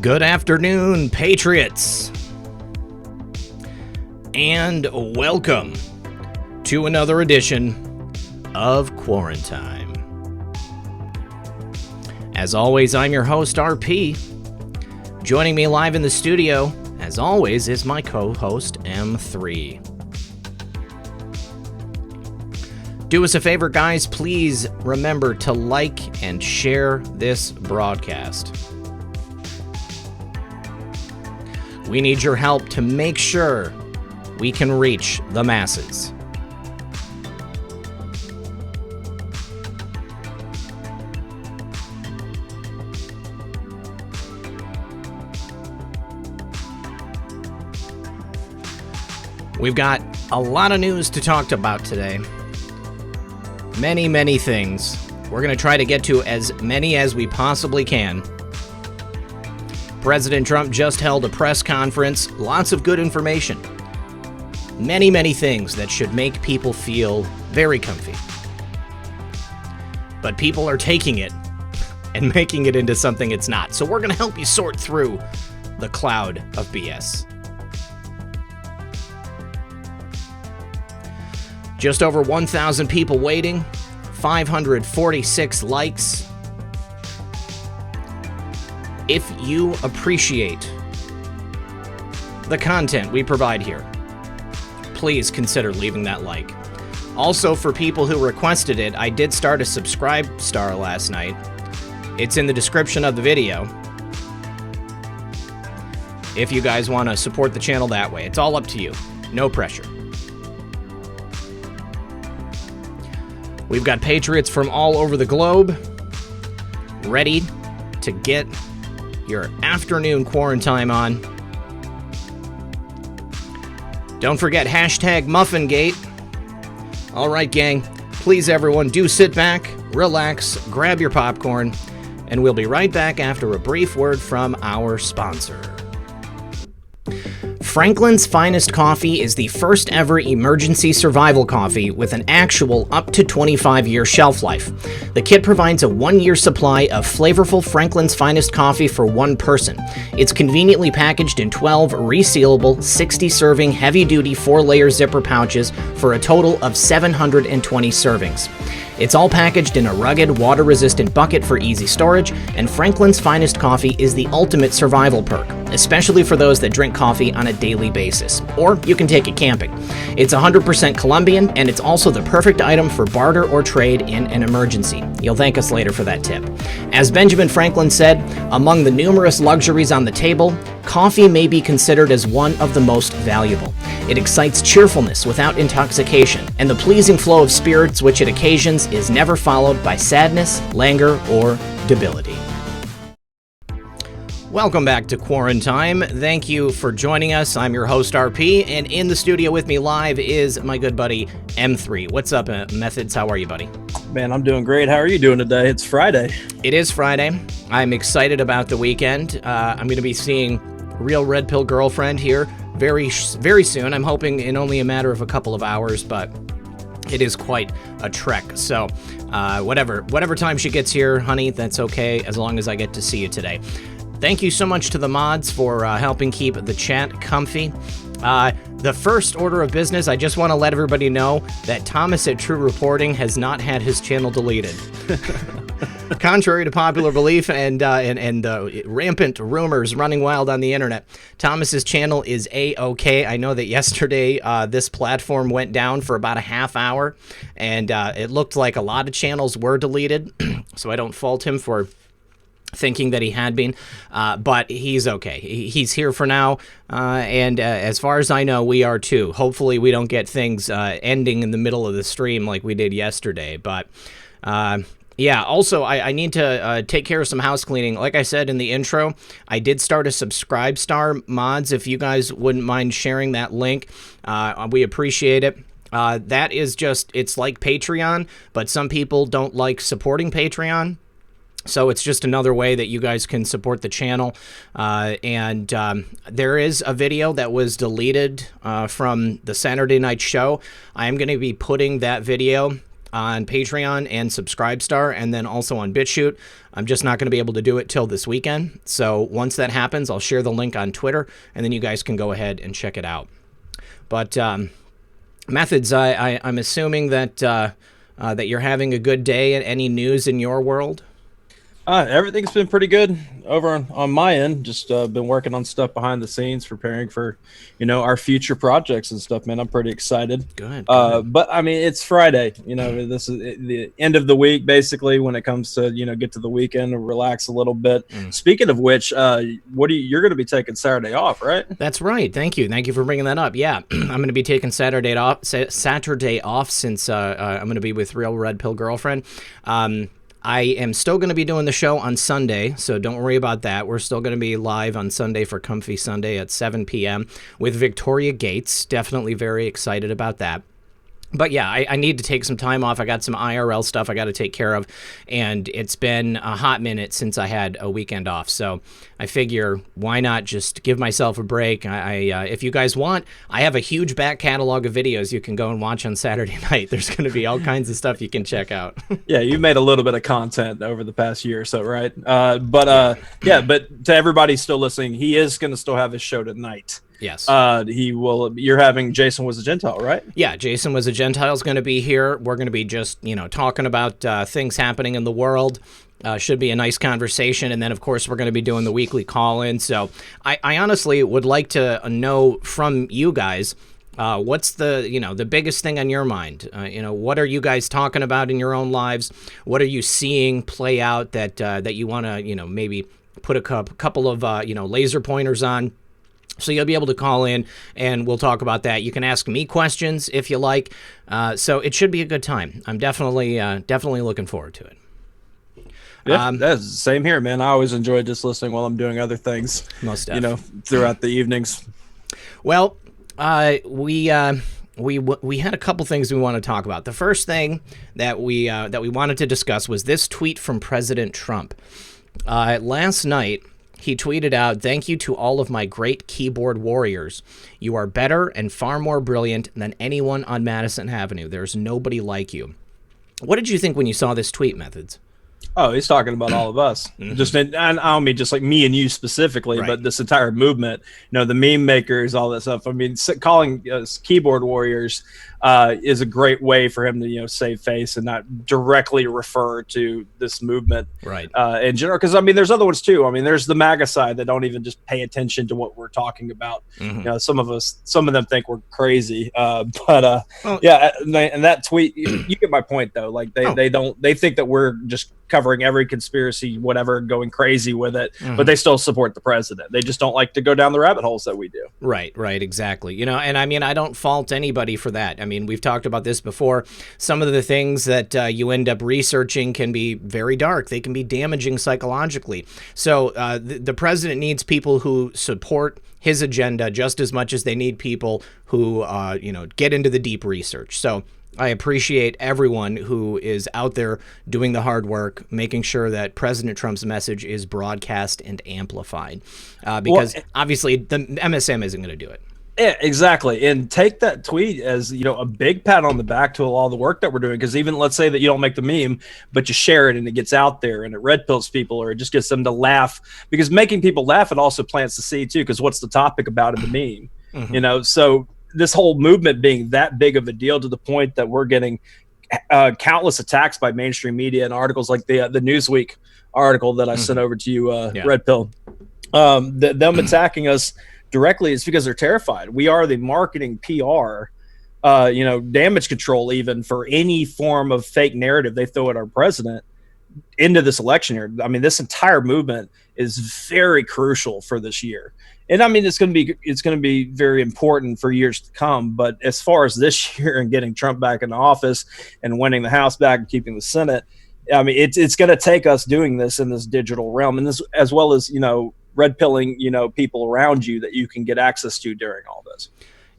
Good afternoon, Patriots, and welcome to another edition of Quarantime. As always, I'm your host, RP. Joining me live in the studio, as always, is my co-host, M3. Do us a favor, guys. Please remember to like and share this broadcast. We need your help to make sure we can reach the masses. We've got a lot of news to talk about today. Many things. We're going to try to get to as many as we possibly can. President Trump just held a press conference. Lots of good information. Many things that should make people feel very comfy. But people are taking it and making it into something it's not. So we're going to help you sort through the cloud of BS. Just over 1,000 people waiting, 546 likes. If you appreciate the content we provide here, please consider leaving that like. Also, for people who requested it, I did start a subscribe star last night. It's in the description of the video. If you guys want to support the channel that way, it's all up to you. No pressure. We've got patriots from all over the globe ready to get your afternoon quarantine on. Don't forget hashtag Muffingate. All right, gang. Please, everyone, do sit back, relax, grab your popcorn, and we'll be right back after a brief word from our sponsor. Franklin's Finest Coffee is the first ever emergency survival coffee with an actual up to 25-year shelf life. The kit provides a 1-year supply of flavorful Franklin's Finest coffee for one person. It's conveniently packaged in 12 resealable, 60-serving, heavy-duty 4-layer zipper pouches for a total of 720 servings. It's all packaged in a rugged, water-resistant bucket for easy storage, and Franklin's Finest Coffee is the ultimate survival perk, especially for those that drink coffee on a daily basis. Or you can take it camping. It's 100% Colombian, and it's also the perfect item for barter or trade in an emergency. You'll thank us later for that tip. As Benjamin Franklin said, among the numerous luxuries on the table, coffee may be considered as one of the most valuable. It excites cheerfulness without intoxication, and the pleasing flow of spirits which it occasions is never followed by sadness, languor, or debility. Welcome back to Quarantime. Thank you for joining us. I'm your host, RP, and in the studio with me live is my good buddy, M3. What's up, Methods? How are you, buddy? Man, I'm doing great. How are you doing today? It's Friday. It is Friday. I'm excited about the weekend. I'm going to be seeing Real Red Pill Girlfriend here very soon. I'm hoping in only a matter of a couple of hours, but it is quite a trek. So whatever time she gets here, honey, that's okay, as long as I get to see you today. Thank you so much to the mods for helping keep the chat comfy. The first order of business, I just want to let everybody know that Thomas at True Reporting has not had his channel deleted. Contrary to popular belief and rampant rumors running wild on the internet, Thomas's channel is A-OK. I know that yesterday this platform went down for about a half hour, and it looked like a lot of channels were deleted, so I don't fault him for thinking that he had been, but he's okay. He's here for now, and as far as I know, we are too. Hopefully we don't get things ending in the middle of the stream like we did yesterday, but yeah, also, I need to take care of some house cleaning. Like I said in the intro, I did start a subscribe star. Mods, if you guys wouldn't mind sharing that link, we appreciate it. That is just, it's like Patreon, but some people don't like supporting Patreon. So it's just another way that you guys can support the channel. And there is a video that was deleted from the Saturday night show. I am going to be putting that video on Patreon and Subscribestar, and then also on BitChute. I'm just not going to be able to do it till this weekend. So once that happens, I'll share the link on Twitter, and then you guys can go ahead and check it out. But Methods, I'm assuming that that you're having a good day. Any news in your world? Everything's been pretty good over on my end. Just been working on stuff behind the scenes, preparing for, our future projects and stuff, man. I'm pretty excited. Good. But I mean, it's Friday. This is the end of the week, basically, when it comes to, get to the weekend and relax a little bit. Speaking of which, you're going to be taking Saturday off, right? That's right. Thank you. Thank you for bringing that up. Yeah, I'm going to be taking Saturday off since I'm going to be with Real Red Pill Girlfriend. I am still going to be doing the show on Sunday, so don't worry about that. We're still going to be live on Sunday for Comfy Sunday at 7 p.m. with Victoria Gates. Definitely very excited about that. But yeah, I need to take some time off. I got some IRL stuff I got to take care of, and it's been a hot minute since I had a weekend off. So I figure, why not just give myself a break? If you guys want, I have a huge back catalog of videos you can go and watch on Saturday night. There's going to be all kinds of stuff you can check out. Yeah, you've made a little bit of content over the past year or so, right? But to everybody still listening, he is going to still have his show tonight. Yes. You're having Jason Was a Gentile, right? Yeah, Jason Was a Gentile is going to be here. We're going to be just, talking about things happening in the world. Should be a nice conversation. And then, of course, we're going to be doing the weekly call-in. So I honestly would like to know from you guys, what's the biggest thing on your mind? What are you guys talking about in your own lives? What are you seeing play out that you want to, maybe put a couple of, laser pointers on? So you'll be able to call in, and we'll talk about that. You can ask me questions if you like. So it should be a good time. I'm definitely looking forward to it. Yeah, that's the same here, man. I always enjoy just listening while I'm doing other things. Most definitely. Throughout the evenings. Well, we had a couple things we want to talk about. The first thing that we wanted to discuss was this tweet from President Trump. Last night, he tweeted out, "Thank you to all of my great keyboard warriors. You are better and far more brilliant than anyone on Madison Avenue. There's nobody like you." What did you think when you saw this tweet, Methods? Oh, he's talking about all of us. Just, and I don't mean just like me and you specifically, right, but this entire movement, the meme makers, all that stuff. I mean, calling us keyboard warriors is a great way for him to, save face and not directly refer to this movement, right? In general, because I mean, there's other ones too. I mean, there's the MAGA side that don't even just pay attention to what we're talking about. Some of them think we're crazy, but yeah. And that tweet, you get my point though. Like they think that we're just covering every conspiracy, whatever, going crazy with it, but they still support the president. They just don't like to go down the rabbit holes that we do. Right, exactly. And I mean, I don't fault anybody for that. I mean, we've talked about this before. Some of the things that you end up researching can be very dark. They can be damaging psychologically. So the president needs people who support his agenda just as much as they need people who, get into the deep research. So I appreciate everyone who is out there doing the hard work, making sure that President Trump's message is broadcast and amplified, because obviously the MSM isn't going to do it. Yeah, exactly. And take that tweet as, a big pat on the back to all the work that we're doing. Because even let's say that you don't make the meme, but you share it and it gets out there and it red pills people, or it just gets them to laugh. Because making people laugh, it also plants the seed too. Because what's the topic about in the meme? So this whole movement being that big of a deal to the point that we're getting countless attacks by mainstream media and articles like the Newsweek article that I sent over to you, Red Pill. Them attacking us directly is because they're terrified. We are the marketing PR, damage control even for any form of fake narrative they throw at our president into this election year. I mean, this entire movement is very crucial for this year. And I mean, it's going to be very important for years to come. But as far as this year and getting Trump back in office and winning the House back and keeping the Senate, I mean, it's going to take us doing this in this digital realm, and this as well as red pilling people around you that you can get access to during all this.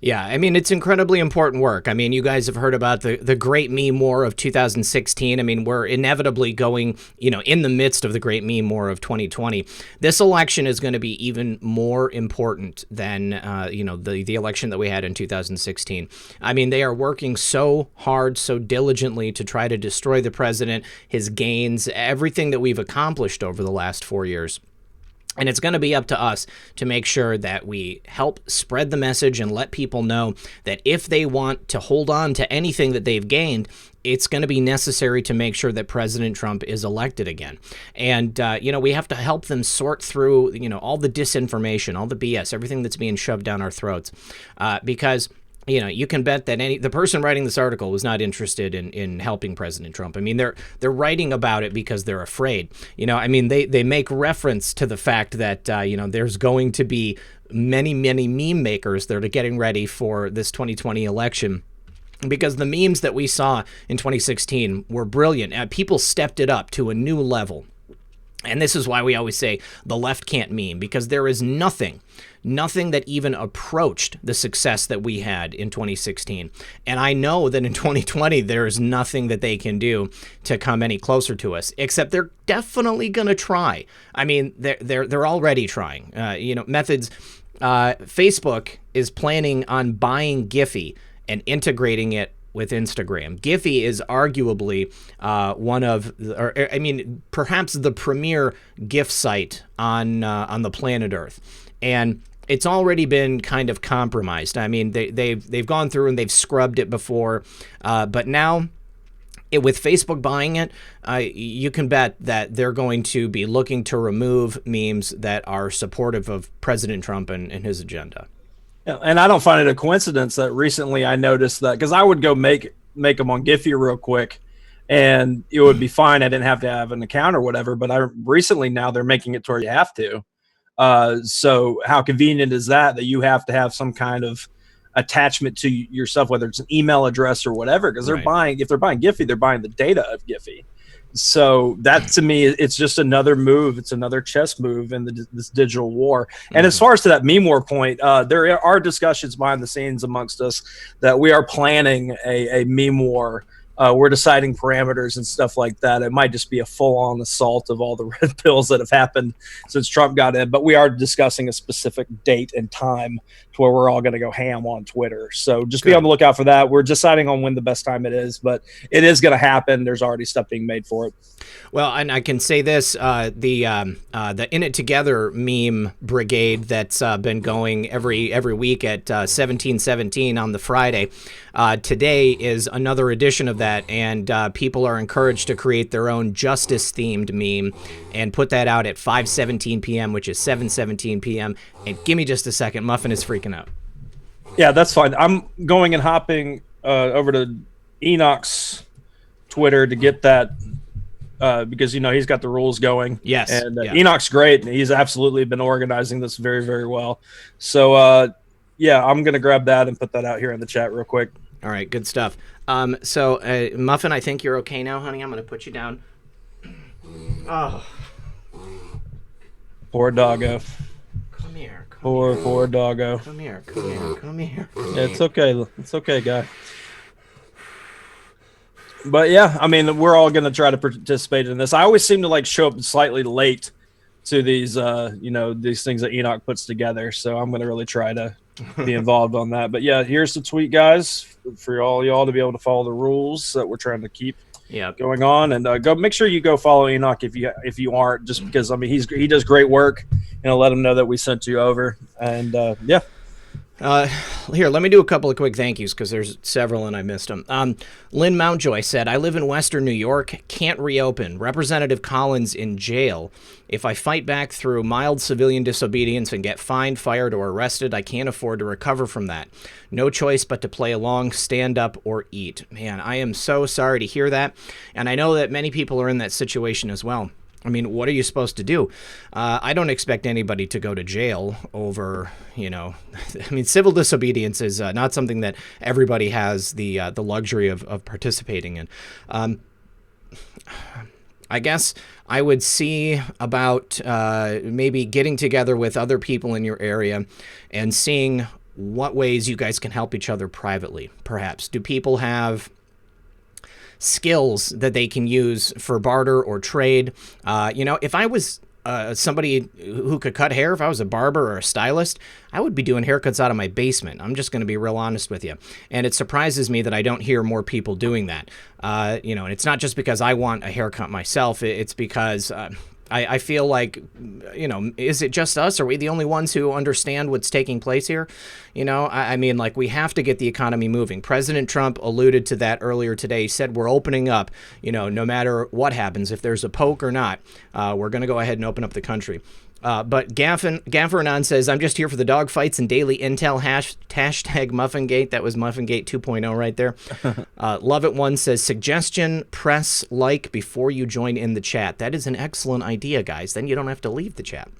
Yeah, I mean, it's incredibly important work. I mean, you guys have heard about the Great Meme War of 2016. I mean, we're inevitably going, in the midst of the Great Meme War of 2020. This election is going to be even more important than, the election that we had in 2016. I mean, they are working so hard, so diligently to try to destroy the president, his gains, everything that we've accomplished over the last 4 years. And it's going to be up to us to make sure that we help spread the message and let people know that if they want to hold on to anything that they've gained, it's going to be necessary to make sure that President Trump is elected again. And, we have to help them sort through, all the disinformation, all the BS, everything that's being shoved down our throats. Because you can bet that the person writing this article was not interested in helping President Trump. I mean, they're writing about it because they're afraid. They make reference to the fact that, there's going to be many, many meme makers that are getting ready for this 2020 election. Because the memes that we saw in 2016 were brilliant. People stepped it up to a new level. And this is why we always say the left can't meme, because there is nothing that even approached the success that we had in 2016. And I know that in 2020, there is nothing that they can do to come any closer to us, except they're definitely going to try. I mean, they're already trying. Methods. Facebook is planning on buying Giphy and integrating it with Instagram. Giphy is arguably perhaps the premier GIF site on the planet Earth, and it's already been kind of compromised. I mean, they've gone through and they've scrubbed it before, but now, with Facebook buying it, you can bet that they're going to be looking to remove memes that are supportive of President Trump and his agenda. Yeah, and I don't find it a coincidence that recently I noticed that, because I would go make them on Giphy real quick and it would be fine. I didn't have to have an account or whatever, but recently now they're making it to where you have to. So how convenient is that you have to have some kind of attachment to yourself, whether it's an email address or whatever, because if they're buying Giphy, they're buying the data of Giphy. So that, to me, it's just another move. It's another chess move in this digital war. And as far as to that meme war point, there are discussions behind the scenes amongst us that we are planning a meme war. We're deciding parameters and stuff like that. It might just be a full-on assault of all the red pills that have happened since Trump got in. But we are discussing a specific date and time to where we're all going to go ham on Twitter. So just be on the lookout for that. We're deciding on when the best time it is, but it is going to happen. There's already stuff being made for it. Well, and I can say this, the In It Together meme brigade that's been going every week at 1717 on the Friday. Today is another edition of that, and people are encouraged to create their own justice-themed meme and put that out at 5:17 p.m., which is 7:17 p.m. And give me just a second. Muffin is freaking out. Yeah, that's fine. I'm going and hopping over to Enoch's Twitter to get that because, he's got the rules going. Yes. And Enoch's great, and he's absolutely been organizing this very, very well. So, I'm going to grab that and put that out here in the chat real quick. All right, good stuff. So, Muffin, I think you're okay now, honey. I'm going to put you down. Oh. Poor doggo. Come here. Poor doggo. Come here. Yeah, it's okay. It's okay, guy. But yeah, I mean, we're all going to try to participate in this. I always seem to show up slightly late to these, these things that Enoch puts together. So I'm going to really try to be involved on that. But yeah, here's the tweet, guys, for all y'all to be able to follow the rules that we're trying to keep going on. And go make sure you go follow Enoch if you aren't, just because he does great work. Let him know that we sent you over. And here, let me do a couple of quick thank yous because there's several and I missed them. Lynn Mountjoy said, I live in Western New York, can't reopen. Representative Collins in jail. If I fight back through mild civilian disobedience and get fined, fired, or arrested, I can't afford to recover from that. No choice but to play along, stand up, or eat. Man, I am so sorry to hear that. And I know that many people are in that situation as well. I mean, what are you supposed to do? I don't expect anybody to go to jail over, I mean, civil disobedience is not something that everybody has the luxury of participating in. I guess I would see about maybe getting together with other people in your area and seeing what ways you guys can help each other privately, perhaps. Do people have skills that they can use for barter or trade? If I was somebody who could cut hair, if I was a barber or a stylist, I would be doing haircuts out of my basement. I'm just going to be real honest with you. And it surprises me that I don't hear more people doing that. And it's not just because I want a haircut myself. It's because I feel like, is it just us? Are we the only ones who understand what's taking place here? We have to get the economy moving. President Trump alluded to that earlier today. He said we're opening up, no matter what happens, if there's a poke or not, we're going to go ahead and open up the country. But Gaffer Anon says, I'm just here for the dog fights and daily intel, hashtag Muffingate. That was Muffingate 2.0 right there. Love It One says, suggestion, press like before you join in the chat. That is an excellent idea, guys. Then you don't have to leave the chat.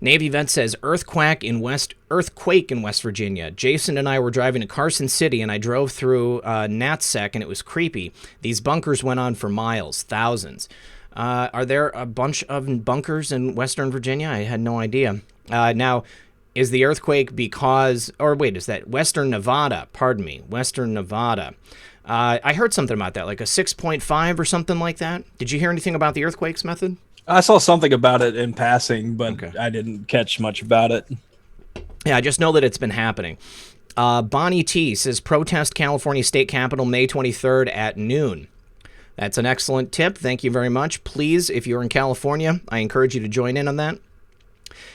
Navy Vet says, earthquake in West Virginia. Jason and I were driving to Carson City, and I drove through NatSec, and it was creepy. These bunkers went on for miles, thousands. Are there a bunch of bunkers in Western Virginia? I had no idea. Now, is the earthquake is that Western Nevada? Pardon me, Western Nevada. I heard something about that, like a 6.5 or something like that. Did you hear anything about the earthquakes, Method? I saw something about it in passing, but okay. I didn't catch much about it. Yeah, I just know that it's been happening. Bonnie T says, protest California State Capitol May 23rd at noon. That's an excellent tip. Thank you very much. Please, if you're in California, I encourage you to join in on that.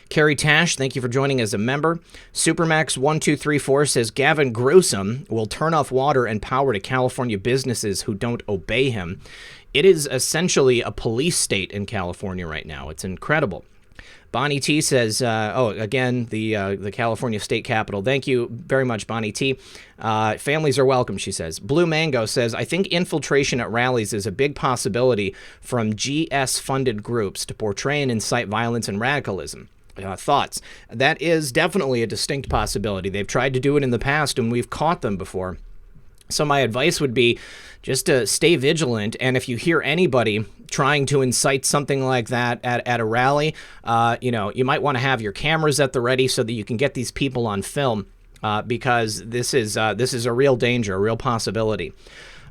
Carrie Tash, thank you for joining as a member. Supermax1234 says, Gavin Gruesome will turn off water and power to California businesses who don't obey him. It is essentially a police state in California right now. It's incredible. Bonnie T says, the California State Capitol. Thank you very much, Bonnie T. Families are welcome, she says. Blue Mango says, I think infiltration at rallies is a big possibility from GS-funded groups to portray and incite violence and radicalism. Thoughts? That is definitely a distinct possibility. They've tried to do it in the past, and we've caught them before. So my advice would be just to stay vigilant, and if you hear anybody trying to incite something like that at a rally, you might want to have your cameras at the ready so that you can get these people on film, because this is a real danger, a real possibility.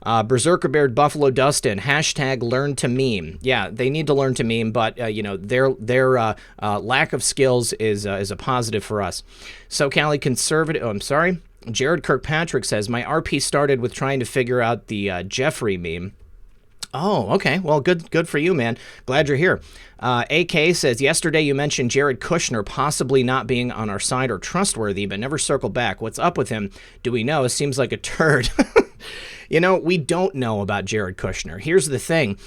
Berserker Beard Buffalo Dustin, hashtag learn to meme. Yeah, they need to learn to meme, but their lack of skills is a positive for us. SoCali Conservative, Jared Kirkpatrick says, my RP started with trying to figure out the Jeffrey meme. Oh, okay. Well, good for you, man. Glad you're here. AK says, yesterday you mentioned Jared Kushner possibly not being on our side or trustworthy, but never circled back. What's up with him? Do we know? Seems like a turd. We don't know about Jared Kushner. Here's the thing.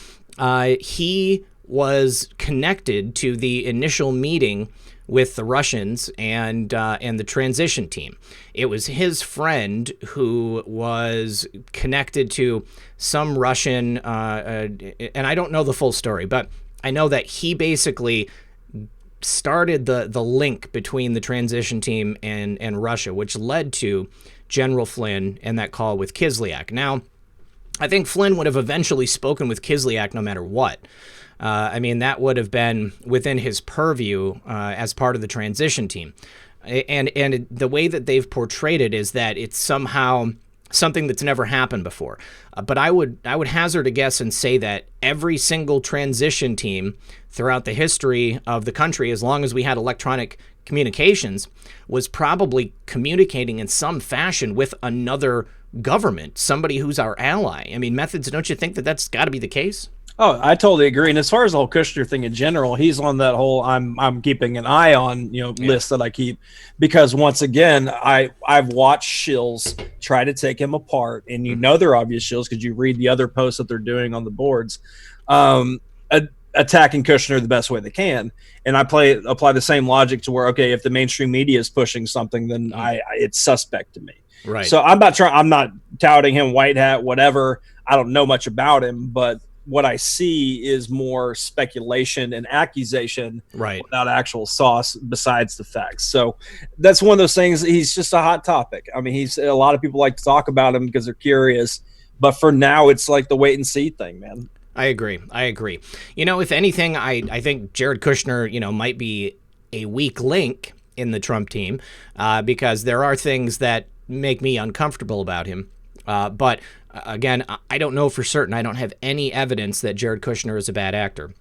He was connected to the initial meeting with the Russians and the transition team. It was his friend who was connected to some Russian, and I don't know the full story, but I know that he basically started the link between the transition team and Russia, which led to General Flynn and that call with Kislyak. Now, I think Flynn would have eventually spoken with Kislyak no matter what. That would have been within his purview as part of the transition team. And the way that they've portrayed it is that it's somehow something that's never happened before. But I would hazard a guess and say that every single transition team throughout the history of the country, as long as we had electronic communications, was probably communicating in some fashion with another government, somebody who's our ally. Methods, don't you think that that's got to be the case? Oh, I totally agree. And as far as the whole Kushner thing in general, he's on that whole I'm keeping an eye on list that I keep, because once again I've watched shills try to take him apart, and they're obvious shills because you read the other posts that they're doing on the boards, attacking Kushner the best way they can. And I apply the same logic to where, okay, if the mainstream media is pushing something, then it's suspect to me. Right. So I'm not touting him white hat, whatever. I don't know much about him, but what I see is more speculation and accusation, right, without actual sauce besides the facts. So that's one of those things. He's just a hot topic. A lot of people like to talk about him because they're curious, but for now it's like the wait and see thing, man. I agree. If anything, I think Jared Kushner, might be a weak link in the Trump team because there are things that make me uncomfortable about him. But again, I don't know for certain. I don't have any evidence that Jared Kushner is a bad actor.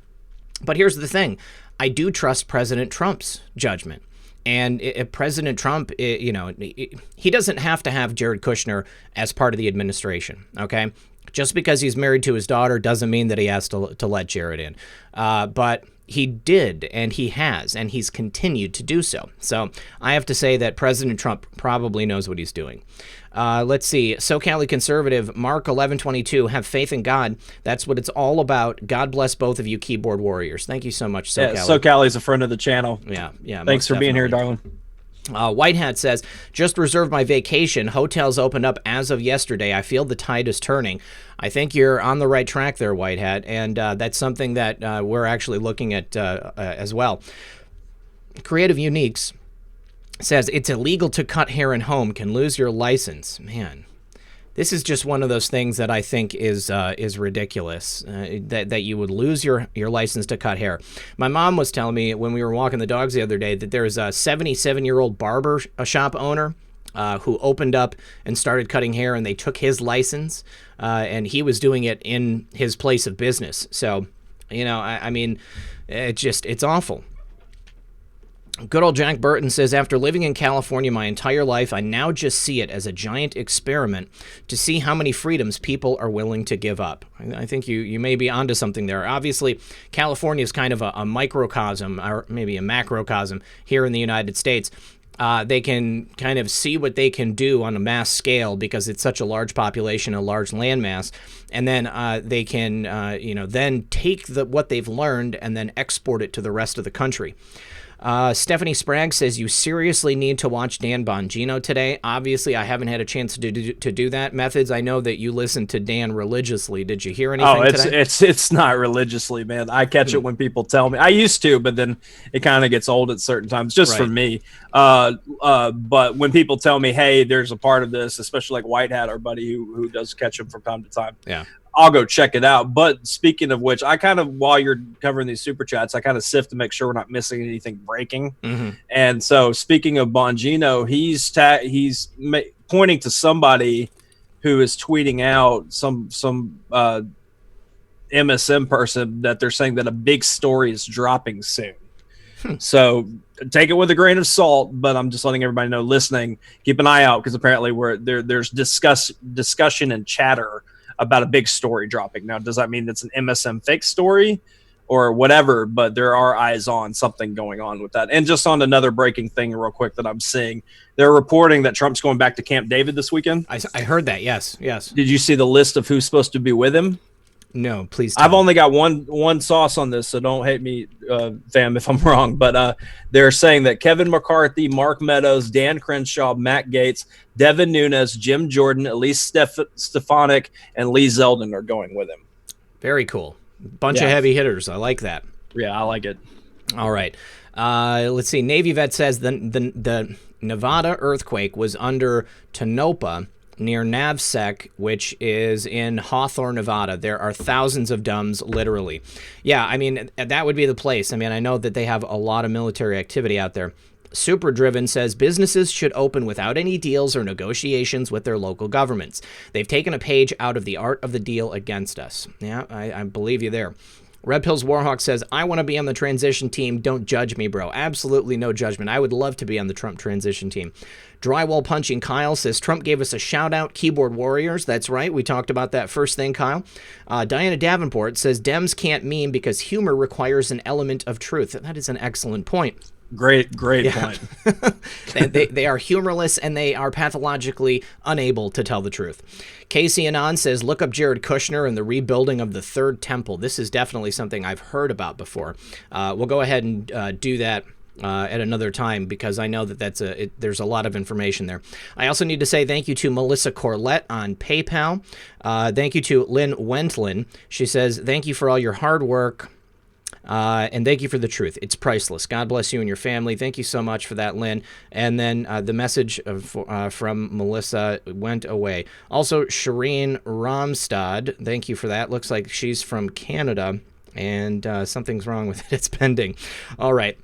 But here's the thing. I do trust President Trump's judgment. And if President Trump, he doesn't have to have Jared Kushner as part of the administration, okay? Just because he's married to his daughter doesn't mean that he has to let Jared in. But he did, and he has, and he's continued to do so. So I have to say that President Trump probably knows what he's doing. Let's see. SoCali Conservative, Mark 1122, have faith in God. That's what it's all about. God bless both of you keyboard warriors. Thank you so much, SoCali. Yeah, SoCali's a friend of the channel. Yeah. Thanks for being here, darling. White Hat says, just reserved my vacation. Hotels opened up as of yesterday. I feel the tide is turning. I think you're on the right track there, White Hat, and that's something that we're actually looking at as well. Creative Uniques says, it's illegal to cut hair in home. Can lose your license. Man, this is just one of those things that I think is ridiculous, that you would lose your license to cut hair. My mom was telling me when we were walking the dogs the other day that there's a 77-year-old barber shop owner who opened up and started cutting hair, and they took his license, and he was doing it in his place of business. So, I mean, it's awful. Good old Jack Burton says, after living in California my entire life, I now just see it as a giant experiment to see how many freedoms people are willing to give up. I think you may be onto something there. Obviously, California is kind of a microcosm, or maybe a macrocosm here in the United States. They can kind of see what they can do on a mass scale because it's such a large population, a large landmass, and then they can, then take what they've learned and then export it to the rest of the country. Stephanie Sprague says, you seriously need to watch Dan Bongino today. Obviously, I haven't had a chance to do that. Methods, I know that you listen to Dan religiously. Did you hear anything today? It's not religiously, man. I catch it when people tell me. I used to, but then it kind of gets old at certain times, just for me. But when people tell me, hey, there's a part of this, especially like White Hat, our buddy who does catch them from time to time. Yeah. I'll go check it out. But speaking of which, I kind of, while you're covering these super chats, I kind of sift to make sure we're not missing anything breaking. Mm-hmm. And so speaking of Bongino, he's pointing to somebody who is tweeting out some MSM person that they're saying that a big story is dropping soon. So take it with a grain of salt, but I'm just letting everybody know listening, keep an eye out because apparently there's discussion and chatter about a big story dropping. Now, does that mean it's an MSM fake story or whatever? But there are eyes on something going on with that. And just on another breaking thing real quick that I'm seeing, they're reporting that Trump's going back to Camp David this weekend. I heard that. Yes. Did you see the list of who's supposed to be with him? No, please. I've only got one sauce on this, so don't hate me, fam, if I'm wrong. But they're saying that Kevin McCarthy, Mark Meadows, Dan Crenshaw, Matt Gaetz, Devin Nunes, Jim Jordan, Elise Stefanik, and Lee Zeldin are going with him. Very cool. Bunch of heavy hitters. I like that. Yeah, I like it. All right. Let's see. Navy Vet says the Nevada earthquake was under Tonopah, near Navsec, which is in Hawthorne, Nevada. There are thousands of DUMBs, literally. Yeah, I mean, that would be the place. I mean, I know that they have a lot of military activity out there. Super Driven says businesses should open without any deals or negotiations with their local governments. They've taken a page out of the art of the deal against us. Yeah, I believe you there. Red Pills Warhawk says, I want to be on the transition team. Don't judge me, bro. Absolutely no judgment. I would love to be on the Trump transition team. Drywall Punching Kyle says, Trump gave us a shout-out, keyboard warriors. That's right. We talked about that first thing, Kyle. Diana Davenport says, Dems can't meme because humor requires an element of truth. That is an excellent point. Great point. they are humorless and they are pathologically unable to tell the truth. Casey Anon says, look up Jared Kushner and the rebuilding of the Third Temple. This is definitely something I've heard about before. We'll go ahead and do that at another time because I know that there's a lot of information there. I also need to say thank you to Melissa Corlett on PayPal. Thank you to Lynn Wentlin. She says, thank you for all your hard work. And thank you for the truth. It's priceless. God bless you and your family. Thank you so much for that, Lynn. And then the message from Melissa went away. Also, Shireen Ramstad, thank you for that. Looks like she's from Canada, and something's wrong with it. It's pending. All right.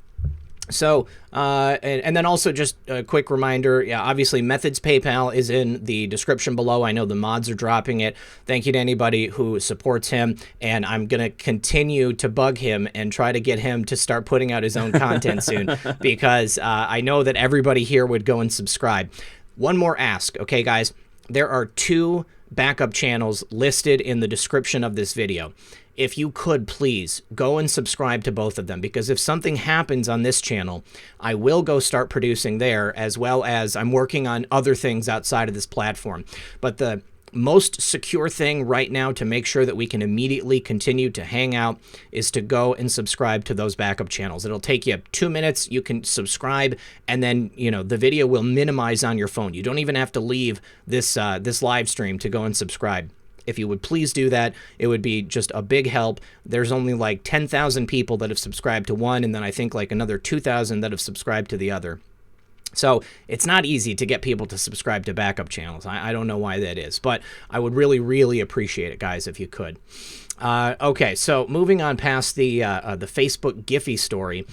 So, and then also just a quick reminder, yeah, obviously Method's PayPal is in the description below. I know the mods are dropping it. Thank you to anybody who supports him, and I'm going to continue to bug him and try to get him to start putting out his own content soon, because I know that everybody here would go and subscribe. One more ask, okay, guys? There are 2 backup channels listed in the description of this video. If you could, please go and subscribe to both of them, because if something happens on this channel, I will go start producing there, as well as I'm working on other things outside of this platform. But the most secure thing right now to make sure that we can immediately continue to hang out is to go and subscribe to those backup channels. It'll take you 2 minutes. You can subscribe, and then, you know, the video will minimize on your phone. You don't even have to leave this live stream to go and subscribe. If you would please do that, it would be just a big help. There's only like 10,000 people that have subscribed to one, and then I think like another 2,000 that have subscribed to the other. So it's not easy to get people to subscribe to backup channels. I don't know why that is, but I would really, really appreciate it, guys, if you could. Okay, so moving on past the Facebook Giphy story,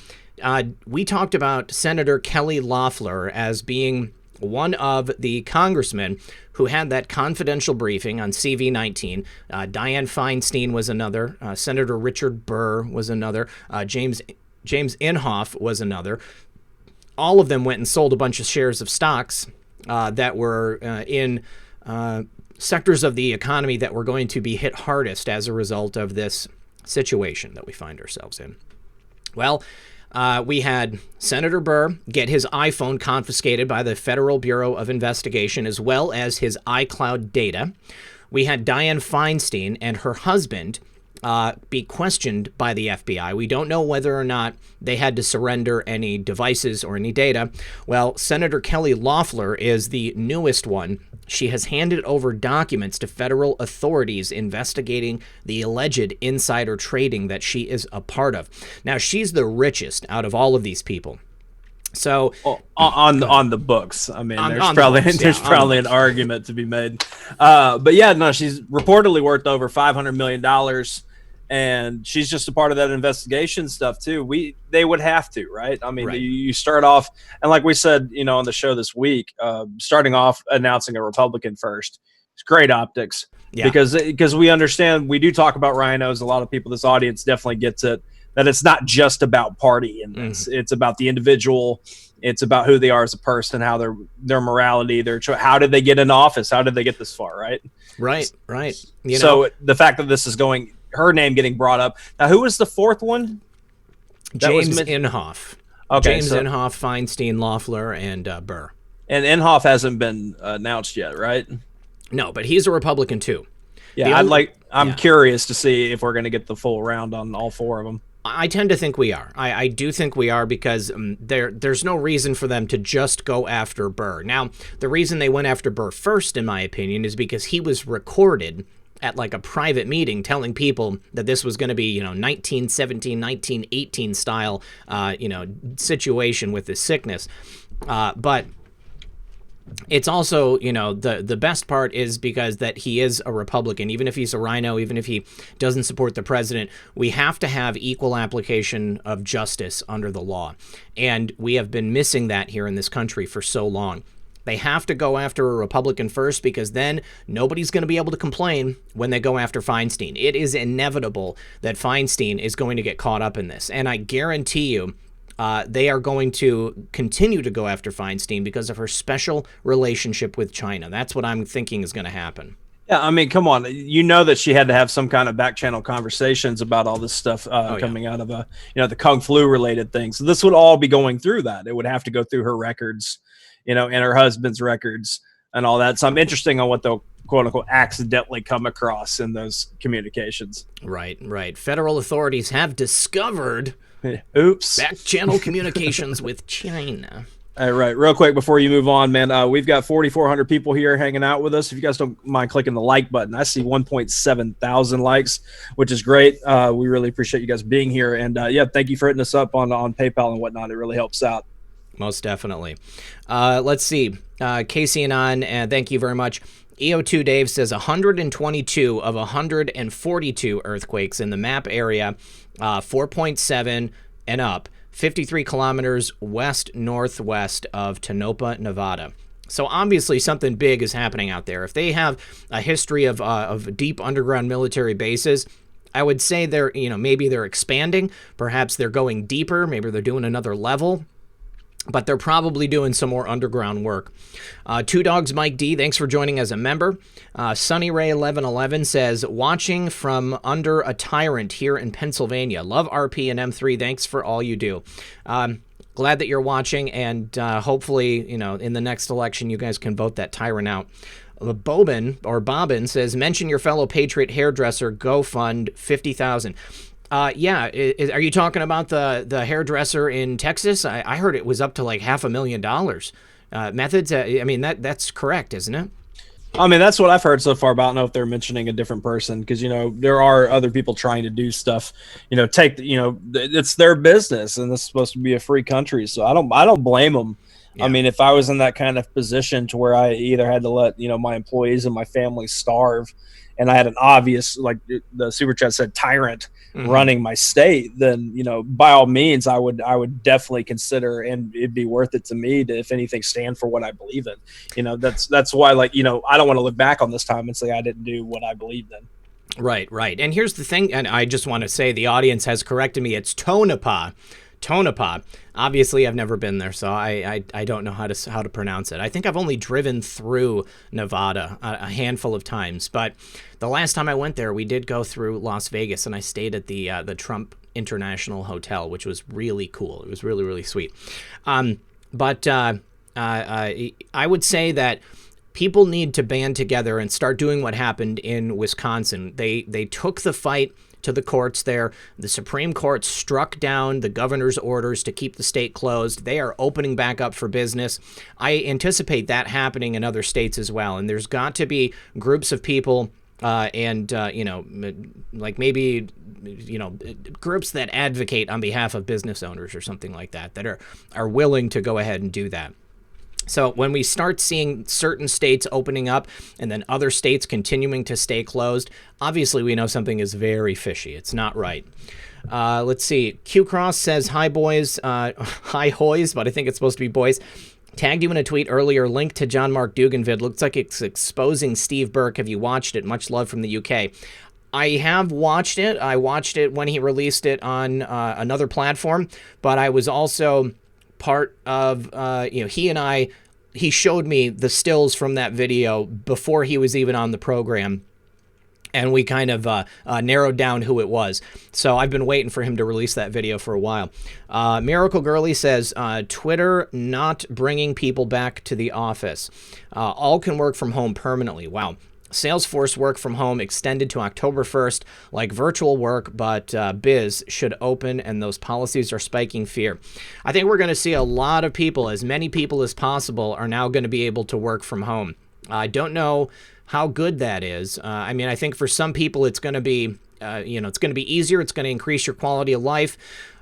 we talked about Senator Kelly Loeffler as being one of the congressmen who had that confidential briefing on CV-19. Dianne Feinstein was another. Senator Richard Burr was another. James Inhofe was another. All of them went and sold a bunch of shares of stocks that were in sectors of the economy that were going to be hit hardest as a result of this situation that we find ourselves in. Well, we had Senator Burr get his iPhone confiscated by the Federal Bureau of Investigation, as well as his iCloud data. We had Dianne Feinstein and her husband be questioned by the FBI. We don't know whether or not they had to surrender any devices or any data. Well, Senator Kelly Loeffler is the newest one. She has handed over documents to federal authorities investigating the alleged insider trading that she is a part of. Now, she's the richest out of all of these people. So on the books, I mean, there's probably an argument to be made. But yeah, no, she's reportedly worth over $500 million. And she's just a part of that investigation stuff too. They would have to, right? I mean, right. You start off, and like we said, you know, on the show this week, starting off announcing a Republican first. It's great optics, because we understand, we do talk about rhinos. A lot of people, this audience definitely gets it, that it's not just about party in this. It's about the individual. It's about who they are as a person, how their morality, how did they get in office? How did they get this far, right? Right. So the fact that this is going, her name getting brought up. Now, who was the fourth one? James Inhofe. Okay, James Inhofe, Feinstein, Loeffler, and Burr. And Inhofe hasn't been announced yet, right? No, but he's a Republican too. Yeah, I'm curious to see if we're going to get the full round on all 4 of them. I tend to think we are. I do think we are, because there's no reason for them to just go after Burr. Now, the reason they went after Burr first, in my opinion, is because he was recorded at like a private meeting telling people that this was going to be, you know, 1917, 1918 style, situation with this sickness. But it's also, you know, the best part is because that he is a Republican. Even if he's a rhino, even if he doesn't support the president, we have to have equal application of justice under the law. And we have been missing that here in this country for so long. They have to go after a Republican first, because then nobody's going to be able to complain when they go after Feinstein. It is inevitable that Feinstein is going to get caught up in this. And I guarantee you they are going to continue to go after Feinstein because of her special relationship with China. That's what I'm thinking is going to happen. Yeah, I mean, come on. You know that she had to have some kind of back channel conversations about all this stuff coming out of the Kung Flu related things. So this would all be going through that. It would have to go through her records, and her husband's records and all that. So I'm interested on what they'll quote unquote accidentally come across in those communications. Right. Federal authorities have discovered back channel communications with China. All right, real quick before you move on, man, we've got 4,400 people here hanging out with us. If you guys don't mind clicking the like button, I see 1.7 thousand likes, which is great. We really appreciate you guys being here. And thank you for hitting us up on PayPal and whatnot. It really helps out. Most definitely. Let's see. Casey and on, thank you very much. EO2 Dave says 122 of 142 earthquakes in the map area, 4.7 and up, 53 kilometers west-northwest of Tonopah, Nevada. So obviously something big is happening out there. If they have a history of deep underground military bases, I would say maybe they're expanding. Perhaps they're going deeper. Maybe they're doing another level. But they're probably doing some more underground work. Two Dogs Mike D, thanks for joining as a member. Sunny Ray 1111 says, watching from under a tyrant here in Pennsylvania. Love RP and M3. Thanks for all you do. Glad that you're watching, and hopefully, in the next election, you guys can vote that tyrant out. Bobbin says, mention your fellow Patriot hairdresser, go fund 50,000. Are you talking about the hairdresser in Texas? I heard it was up to like $500,000. Methods, that's correct, isn't it? I mean, that's what I've heard so far. But I don't know if they're mentioning a different person, because there are other people trying to do stuff. It's their business, and this is supposed to be a free country. So I don't blame them. Yeah. I mean, if I was in that kind of position to where I either had to let my employees and my family starve, and I had an obvious, like the super chat said, tyrant running my state, then by all means I would definitely consider, and it'd be worth it to me to, if anything, stand for what I believe in. That's why, I don't want to look back on this time and say I didn't do what I believed in. Right. And here's the thing, and I just want to say the audience has corrected me. It's Tonopah. Obviously, I've never been there, so I don't know how to pronounce it. I think I've only driven through Nevada a handful of times, but the last time I went there, we did go through Las Vegas, and I stayed at the Trump International Hotel, which was really cool. It was really, really sweet. But I would say that people need to band together and start doing what happened in Wisconsin. They took the fight to the courts there. The Supreme Court struck down the governor's orders to keep the state closed. They are opening back up for business. I anticipate that happening in other states as well. And there's got to be groups of people maybe groups that advocate on behalf of business owners or something like that are willing to go ahead and do that. So when we start seeing certain states opening up and then other states continuing to stay closed, obviously we know something is very fishy. It's not right. Let's see. Q Cross says, hi, boys. Hi, hoys, but I think it's supposed to be boys. Tagged you in a tweet earlier. Link to John Mark Dugan vid. Looks like it's exposing Steve Burke. Have you watched it? Much love from the UK. I have watched it. I watched it when he released it on another platform, but I was also part of, he showed me the stills from that video before he was even on the program, and we kind of narrowed down who it was. So I've been waiting for him to release that video for a while. Miracle Girly says, Twitter not bringing people back to the office. All can work from home permanently. Wow. Salesforce work from home extended to October 1st, like virtual work, but biz should open, and those policies are spiking fear. I think we're going to see a lot of people, as many people as possible, are now going to be able to work from home. I don't know how good that is. I think for some people it's going to be, it's going to be easier. It's going to increase your quality of life.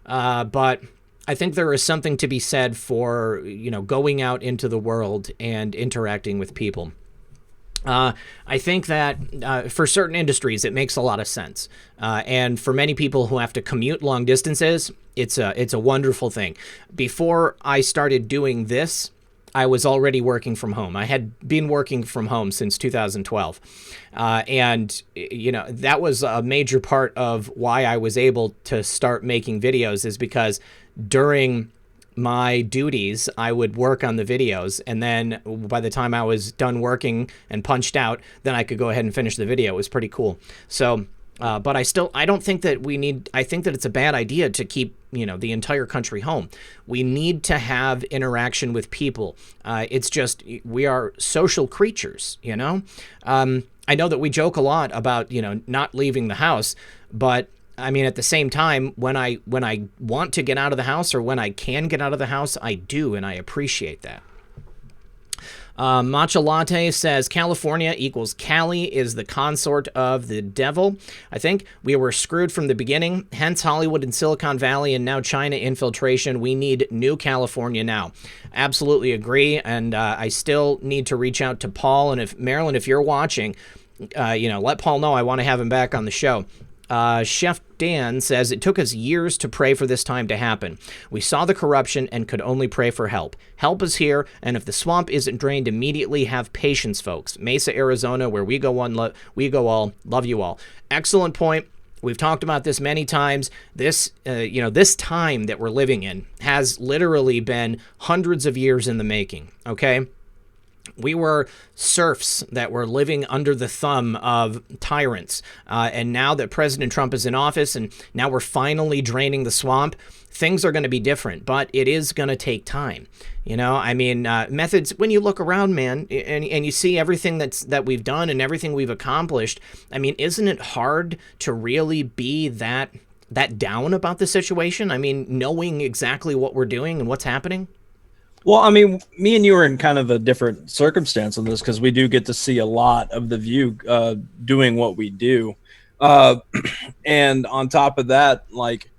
But I think there is something to be said for, going out into the world and interacting with people. I think that for certain industries, it makes a lot of sense. And for many people who have to commute long distances, it's a wonderful thing. Before I started doing this, I was already working from home. I had been working from home since 2012. And that was a major part of why I was able to start making videos, is because during my duties, I would work on the videos, and then by the time I was done working and punched out, then I could go ahead and finish the video. It was pretty cool. So, but I don't think that I think that it's a bad idea to keep, the entire country home. We need to have interaction with people. It's just, we are social creatures, I know that we joke a lot about, not leaving the house, but at the same time, when I want to get out of the house, or when I can get out of the house, I do, and I appreciate that. Matcha Latte says, California equals Cali is the consort of the devil. I think we were screwed from the beginning, hence Hollywood and Silicon Valley, and now China infiltration. We need new California now. Absolutely agree, and I still need to reach out to Paul, and if Marilyn, if you're watching, let Paul know I want to have him back on the show. Chef Dan says, it took us years to pray for this time to happen. We saw the corruption and could only pray for help. Help is here, and if the swamp isn't drained immediately, have patience, folks. Mesa, Arizona, where we go on, we go all. Love you all. Excellent point. We've talked about this many times. This, this time that we're living in has literally been hundreds of years in the making, okay? We were serfs that were living under the thumb of tyrants. And now that President Trump is in office and now we're finally draining the swamp, things are going to be different, but it is going to take time. Methods, when you look around, man, and you see everything that we've done and everything we've accomplished, I mean, isn't it hard to really be that down about the situation? I mean, knowing exactly what we're doing and what's happening? Well, I mean, me and you are in kind of a different circumstance on this because we do get to see a lot of the View doing what we do. And on top of that, like,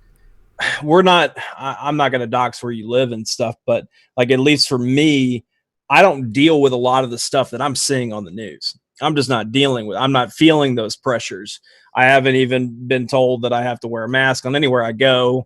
I'm not going to dox where you live and stuff, but like, at least for me, I don't deal with a lot of the stuff that I'm seeing on the news. I'm just not dealing with, I'm not feeling those pressures. I haven't even been told that I have to wear a mask on anywhere I go.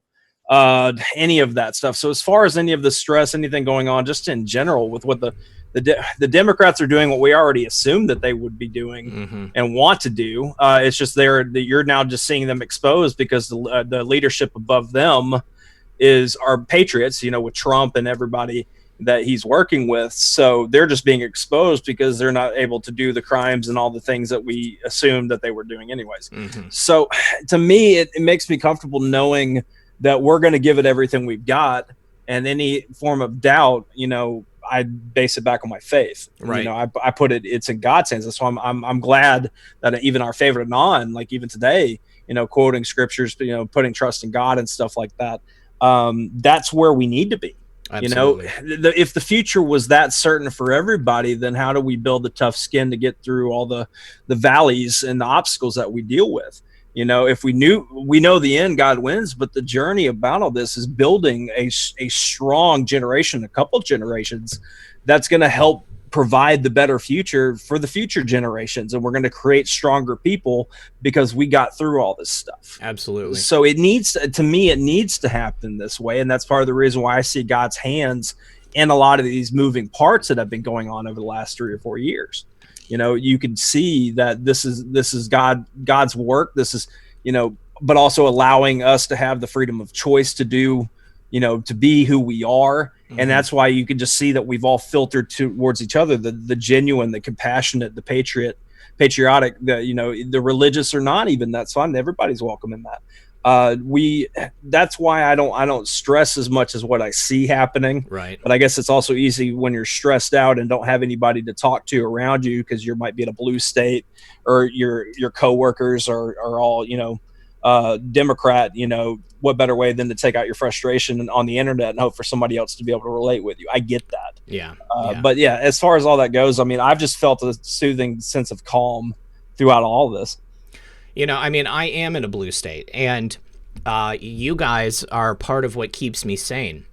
Any of that stuff. So as far as any of the stress, anything going on, just in general with what the Democrats are doing, what we already assumed that they would be doing and want to do, it's just you're now just seeing them exposed because the leadership above them are patriots, with Trump and everybody that he's working with. So they're just being exposed because they're not able to do the crimes and all the things that we assumed that they were doing anyways. So to me, it makes me comfortable knowing that we're going to give it everything we've got, and any form of doubt, I base it back on my faith. Right. I put it's in God's hands. So I'm glad that even our favorite Anon, like even today, quoting scriptures, putting trust in God and stuff like that. That's where we need to be. Absolutely. If the future was that certain for everybody, then how do we build the tough skin to get through all the valleys and the obstacles that we deal with? If we know the end, God wins, but the journey about all this is building a strong generation, a couple generations that's going to help provide the better future for the future generations. And we're going to create stronger people because we got through all this stuff. Absolutely. So it needs to happen this way. And that's part of the reason why I see God's hands in a lot of these moving parts that have been going on over the last 3 or 4 years. You can see that this is God's work. This is, but also allowing us to have the freedom of choice to do, to be who we are. And that's why you can just see that we've all filtered towards each other, the genuine, the compassionate, the patriotic, the religious or not even, that's fine. Everybody's welcome in that. That's why I don't stress as much as what I see happening. Right. But I guess it's also easy when you're stressed out and don't have anybody to talk to around you because you might be in a blue state or your coworkers are all, Democrat, what better way than to take out your frustration on the internet and hope for somebody else to be able to relate with you. I get that. Yeah. But yeah, as far as all that goes, I mean, I've just felt a soothing sense of calm throughout all of this. I am in a blue state, and you guys are part of what keeps me sane.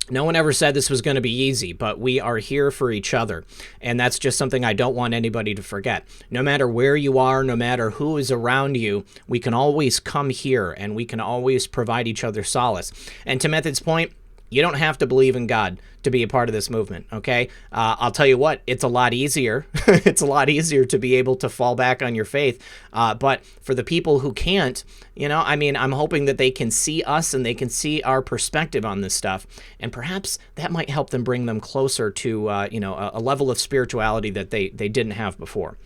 No one ever said this was going to be easy, but we are here for each other, and that's just something I don't want anybody to forget. No matter where you are, no matter who is around you, we can always come here, and we can always provide each other solace. And to Method's point, you don't have to believe in God to be a part of this movement, okay? I'll tell you what, it's a lot easier. It's a lot easier to be able to fall back on your faith. But for the people who can't, I'm hoping that they can see us and they can see our perspective on this stuff. And perhaps that might help them bring them closer to, a level of spirituality that they didn't have before.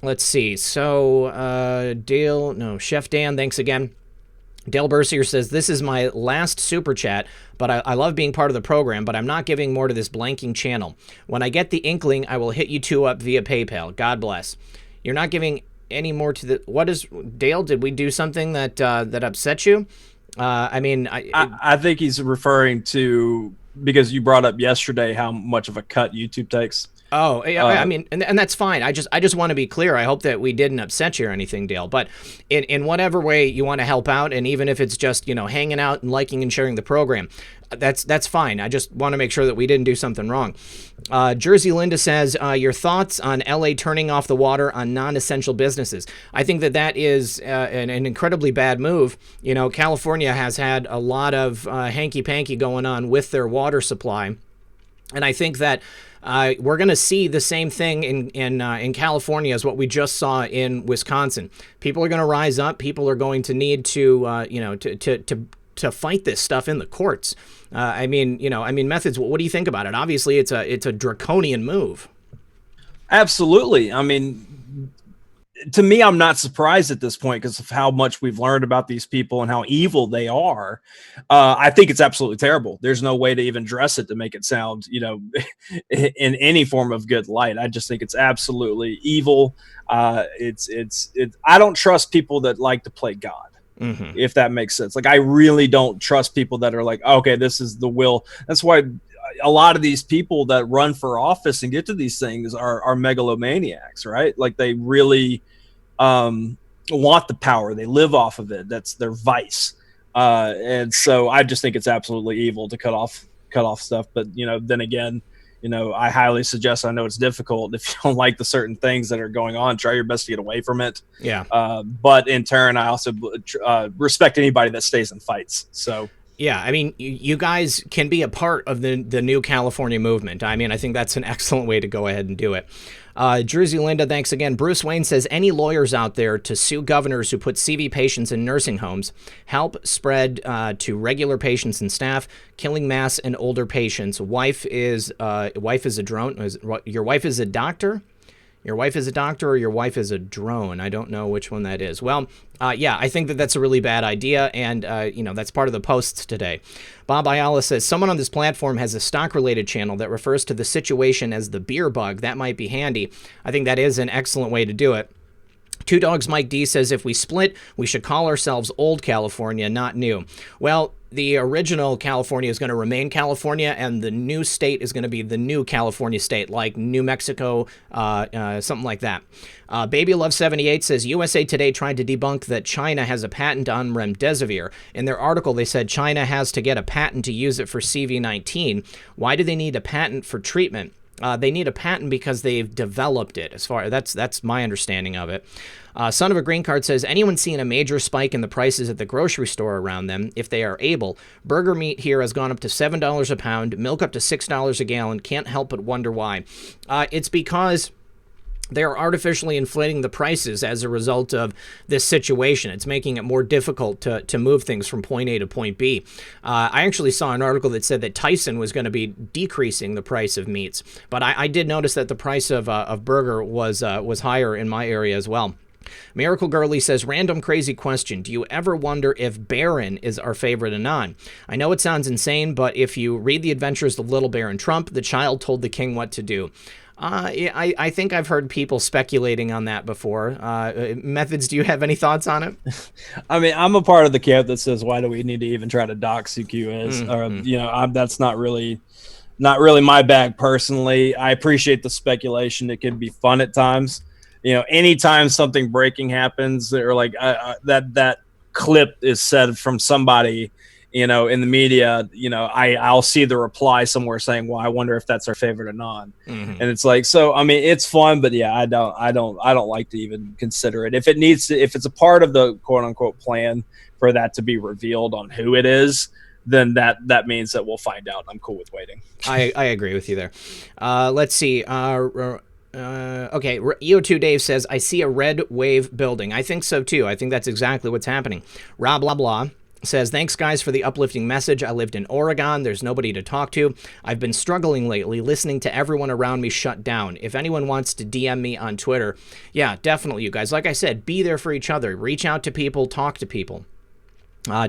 Let's see. So, Chef Dan, thanks again. Dale Bercier says, this is my last super chat, but I love being part of the program, but I'm not giving more to this blanking channel. When I get the inkling, I will hit you two up via PayPal. God bless. You're not giving any more to the... What is... Dale, did we do something that upset you? I think he's referring to... Because you brought up yesterday how much of a cut YouTube takes. Oh, yeah, I mean, and that's fine. I just want to be clear. I hope that we didn't upset you or anything, Dale. But in whatever way you want to help out, and even if it's just hanging out and liking and sharing the program, that's fine. I just want to make sure that we didn't do something wrong. Jersey Linda says your thoughts on LA turning off the water on non-essential businesses. I think that is an incredibly bad move. California has had a lot of hanky-panky going on with their water supply, and I think that we're going to see the same thing in California as what we just saw in Wisconsin. People are going to rise up. People are going to need to fight this stuff in the courts. Methods. What do you think about it? Obviously, it's a draconian move. Absolutely. I mean, to me, I'm not surprised at this point because of how much we've learned about these people and how evil they are. I think it's absolutely terrible. There's no way to even dress it to make it sound, in any form of good light. I just think it's absolutely evil. I don't trust people that like to play God. Mm-hmm. If that makes sense. Like, I really don't trust people that are like, okay, this is the will. That's why a lot of these people that run for office and get to these things are megalomaniacs, right? Like, they really want the power. They live off of it. That's their vice. And so I just think it's absolutely evil to cut off stuff. But, then again, I highly suggest, I know it's difficult. If you don't like the certain things that are going on, try your best to get away from it. Yeah. But in turn, I also respect anybody that stays and fights. So. Yeah, I mean, you guys can be a part of the new California movement. I mean, I think that's an excellent way to go ahead and do it. Jersey Linda, thanks again. Bruce Wayne says, any lawyers out there to sue governors who put CV patients in nursing homes, help spread to regular patients and staff, killing mass and older patients. Wife is a drone. Your wife is a doctor? Your wife is a doctor or your wife is a drone? I don't know which one that is. Well, yeah, I think that's a really bad idea, and, that's part of the posts today. Bob Ayala says, someone on this platform has a stock-related channel that refers to the situation as the beer bug. That might be handy. I think that is an excellent way to do it. Two Dogs Mike D says, if we split, we should call ourselves Old California, not New. Well, the original California is going to remain California, and the new state is going to be the new California state, like New Mexico, something like that. Baby Love 78 says, USA Today tried to debunk that China has a patent on remdesivir. In their article, they said China has to get a patent to use it for CV-19. Why do they need a patent for treatment? They need a patent because they've developed it. That's my understanding of it. Son of a Green Card says, anyone seeing a major spike in the prices at the grocery store around them, if they are able? Burger meat here has gone up to $7 a pound, milk up to $6 a gallon. Can't help but wonder why. It's because they're artificially inflating the prices as a result of this situation. It's making it more difficult to move things from point A to point B. I actually saw an article that said that Tyson was going to be decreasing the price of meats, but I did notice that the price of burger was higher in my area as well. Miracle Girly says, random crazy question. Do you ever wonder if Baron is our favorite Anon? I know it sounds insane, but if you read The Adventures of Little Baron Trump, the child told the king what to do. I think I've heard people speculating on that before. Methods, do you have any thoughts on it? I mean, I'm a part of the camp that says, why do we need to even try to dox who Q is? That's not really my bag personally. I appreciate the speculation. It can be fun at times. Anytime something breaking happens, or like that clip is said from somebody, in the media, I'll see the reply somewhere saying, well, I wonder if that's our favorite Anon. Mm-hmm. And it's like, so, I mean, it's fun, but yeah, I don't like to even consider it. If it's a part of the quote unquote plan for that to be revealed on who it is, then that means that we'll find out. I'm cool with waiting. I agree with you there. Let's see. Okay, EO2 Dave says, I see a red wave building. I think so too. I think that's exactly what's happening. Rob blah blah says, thanks guys for the uplifting message. I lived in Oregon. There's nobody to talk to. I've been struggling lately, listening to everyone around me shut down. If anyone wants to DM me on Twitter, yeah, definitely, you guys. Like I said, be there for each other. Reach out to people, talk to people.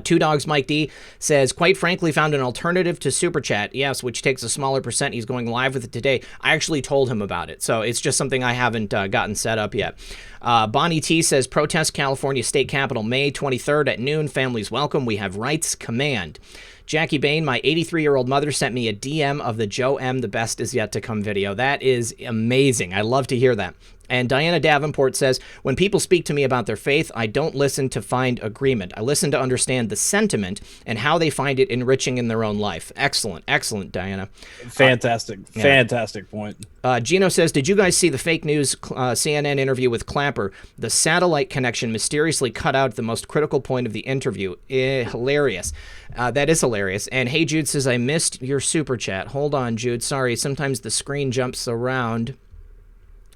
Two Dogs Mike D says, quite frankly, found an alternative to Super Chat. Yes, which takes a smaller percent. He's going live with it today. I actually told him about it, so it's just something I haven't gotten set up yet. Bonnie T says, protest California State Capitol May 23rd at noon. Families welcome. We have rights. Command. Jackie Bain, my 83-year-old mother sent me a DM of the Joe M. The Best Is Yet to Come video. That is amazing. I love to hear that. And Diana Davenport says, when people speak to me about their faith, I don't listen to find agreement. I listen to understand the sentiment and how they find it enriching in their own life. Excellent. Excellent, Diana. Fantastic. Fantastic point. Gino says, did you guys see the fake news CNN interview with Clapper? The satellite connection mysteriously cut out the most critical point of the interview. Hilarious. That is hilarious. And Hey Jude says, I missed your super chat. Hold on, Jude. Sorry, sometimes the screen jumps around.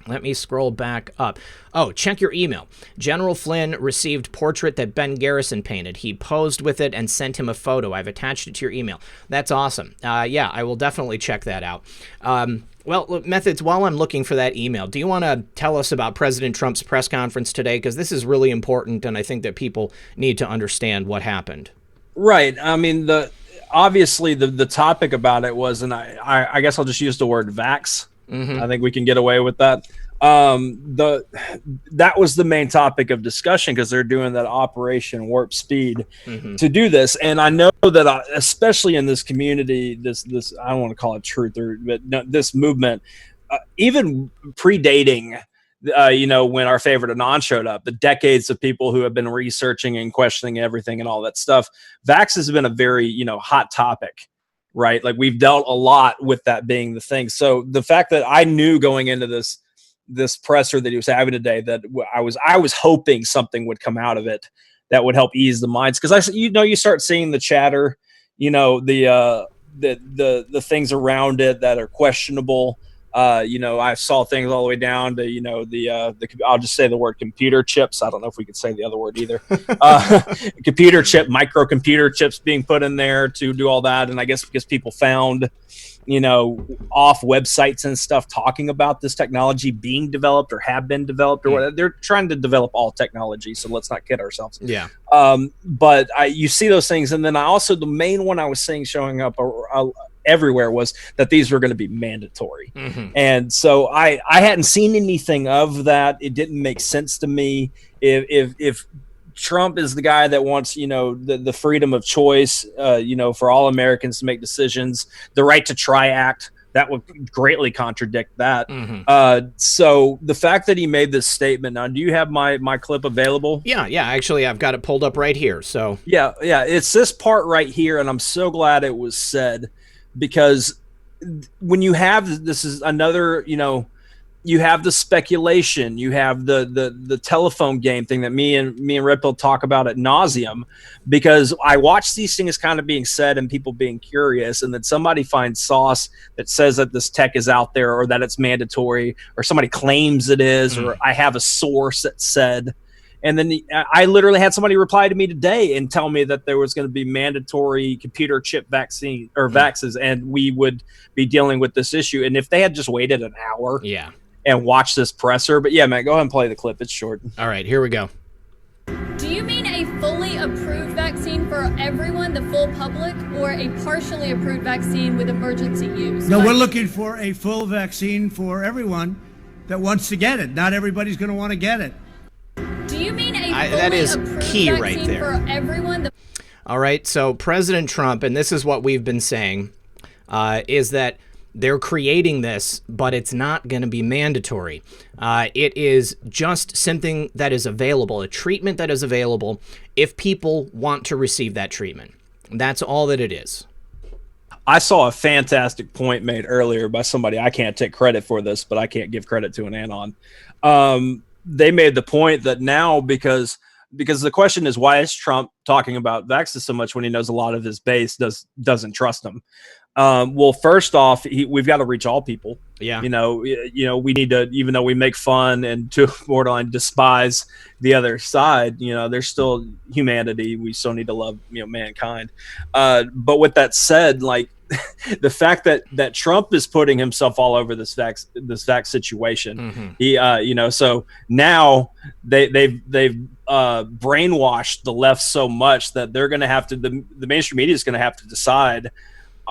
Let me scroll back up. Oh, check your email. General Flynn received portrait that Ben Garrison painted. He posed with it and sent him a photo. I've attached it to your email. That's awesome. Yeah, I will definitely check that out. Well, look, Methods, while I'm looking for that email, do you want to tell us about President Trump's press conference today? Because this is really important, and I think that people need to understand what happened. Right. I mean, obviously the topic about it was, and I guess I'll just use the word vax. I think we can get away with that. That was the main topic of discussion because they're doing that Operation Warp Speed to do this. And I know that especially in this community, this I don't want to call it truther, but no, this movement, even predating, when our favorite Anon showed up, the decades of people who have been researching and questioning everything and all that stuff, vax has been a very, hot topic. Right. Like we've dealt a lot with that being the thing. So the fact that I knew going into this presser that he was having today, that I was hoping something would come out of it that would help ease the minds. Cause you start seeing the chatter, the things around it that are questionable. I saw things all the way down to, I'll just say the word computer chips. I don't know if we could say the other word either. Computer chip, microcomputer chips being put in there to do all that. And I guess because people found, off websites and stuff talking about this technology being developed or have been developed or whatever. They're trying to develop all technology. So let's not kid ourselves. Yeah. But you see those things. And then the main one I was seeing showing up everywhere was that these were going to be mandatory. And so I hadn't seen anything of that. It didn't make sense to me. If Trump is the guy that wants, the freedom of choice, for all Americans to make decisions, the right to try act, that would greatly contradict that. So the fact that he made this statement, now, do you have my clip available? Yeah. Actually, I've got it pulled up right here. So yeah. It's this part right here. And I'm so glad it was said. Because when you have, this is another, you have the speculation, you have the telephone game thing that me and Red Pill talk about ad nauseum, because I watch these things kind of being said and people being curious, and then somebody finds sauce that says that this tech is out there or that it's mandatory, or somebody claims it is, or I have a source that said. And then I literally had somebody reply to me today and tell me that there was going to be mandatory computer chip vaccine or vaxes, and we would be dealing with this issue. And if they had just waited an hour and watched this presser, but yeah, man, go ahead and play the clip. It's short. All right, here we go. Do you mean a fully approved vaccine for everyone, the full public, or a partially approved vaccine with emergency use? No, we're looking for a full vaccine for everyone that wants to get it. Not everybody's going to want to get it. Do you mean that is key right there. For everyone? All right, so President Trump, and this is what we've been saying, is that they're creating this, but it's not going to be mandatory. It is just something that is available, a treatment that is available if people want to receive that treatment. That's all that it is. I saw a fantastic point made earlier by somebody. I can't take credit for this, but I can't give credit to an anon. They made the point that now, because the question is, why is Trump talking about vaccines so much when he knows a lot of his base doesn't trust him? Well, first off, we've got to reach all people. Yeah. We need to, even though we make fun and to borderline despise the other side, there's still humanity. We still need to love, mankind. But with that said, like, the fact that Trump is putting himself all over this vax situation, he, so now they've brainwashed the left so much that they're going to have to, the mainstream media is going to have to decide,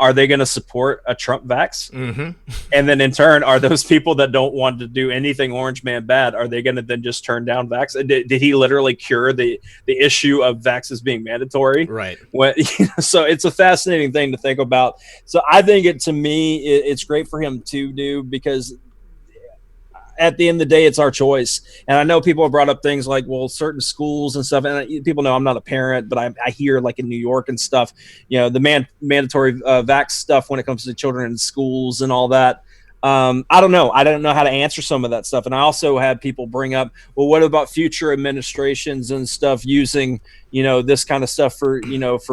are they going to support a Trump vax? Mm-hmm. And then in turn, are those people that don't want to do anything Orange Man bad, are they going to then just turn down vax? Did he literally cure the issue of vaxes being mandatory? Right. So it's a fascinating thing to think about. So I think it's great for him to do, because at the end of the day, it's our choice. And I know people have brought up things like, well, certain schools and stuff, and people know I'm not a parent, but I hear like in New York and stuff, the mandatory vax stuff when it comes to children in schools and all that. I don't know. I don't know how to answer some of that stuff. And I also had people bring up, well, what about future administrations and stuff using, this kind of stuff for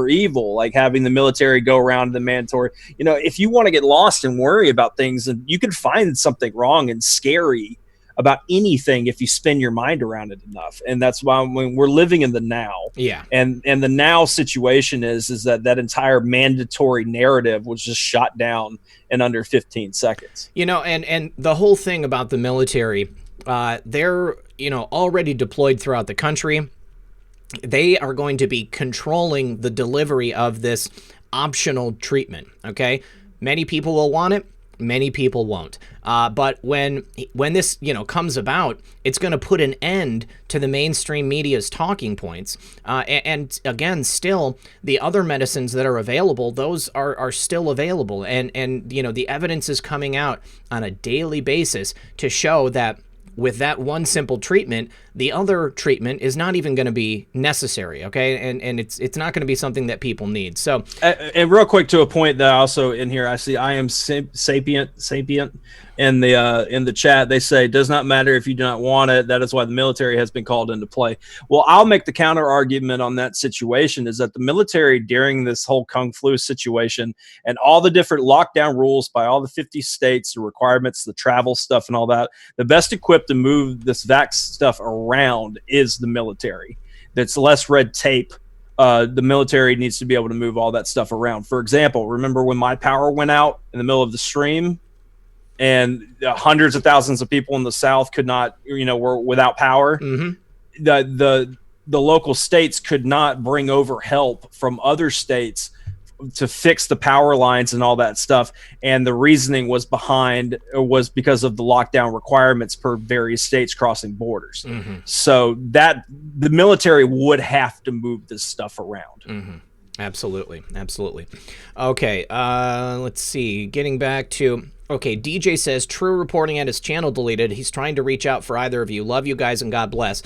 evil, like having the military go around the mandatory, if you want to get lost and worry about things, and you can find something wrong and scary about anything if you spin your mind around it enough. And that's why when we're living in the now, and the now situation is that entire mandatory narrative was just shot down in under 15 seconds. And the whole thing about the military, they're, already deployed throughout the country. They are going to be controlling the delivery of this optional treatment. Okay. Many people will want it. Many people won't. But when this, comes about, it's going to put an end to the mainstream media's talking points. And again, still, the other medicines that are available, those are still available. And the evidence is coming out on a daily basis to show that with that one simple treatment, the other treatment is not even going to be necessary, okay? And it's not going to be something that people need. So, and real quick, to a point that also in here, I see I am sapient in the chat. They say, does not matter if you do not want it. That is why the military has been called into play. Well, I'll make the counter argument on that situation is that the military during this whole Kung Flu situation and all the different lockdown rules by all the 50 states, the requirements, the travel stuff and all that, the best equipped to move this vax stuff around is the military. That's less red tape. The military needs to be able to move all that stuff around. For example, remember when my power went out in the middle of the stream and hundreds of thousands of people in the South could not, were without power? Mm-hmm. The local states could not bring over help from other states to fix the power lines and all that stuff. And the reasoning was because of the lockdown requirements per various states crossing borders. Mm-hmm. So that the military would have to move this stuff around. Mm-hmm. Absolutely. Okay. Let's see. Getting back to, okay. DJ says true reporting at his channel deleted. He's trying to reach out for either of you. Love you guys and God bless.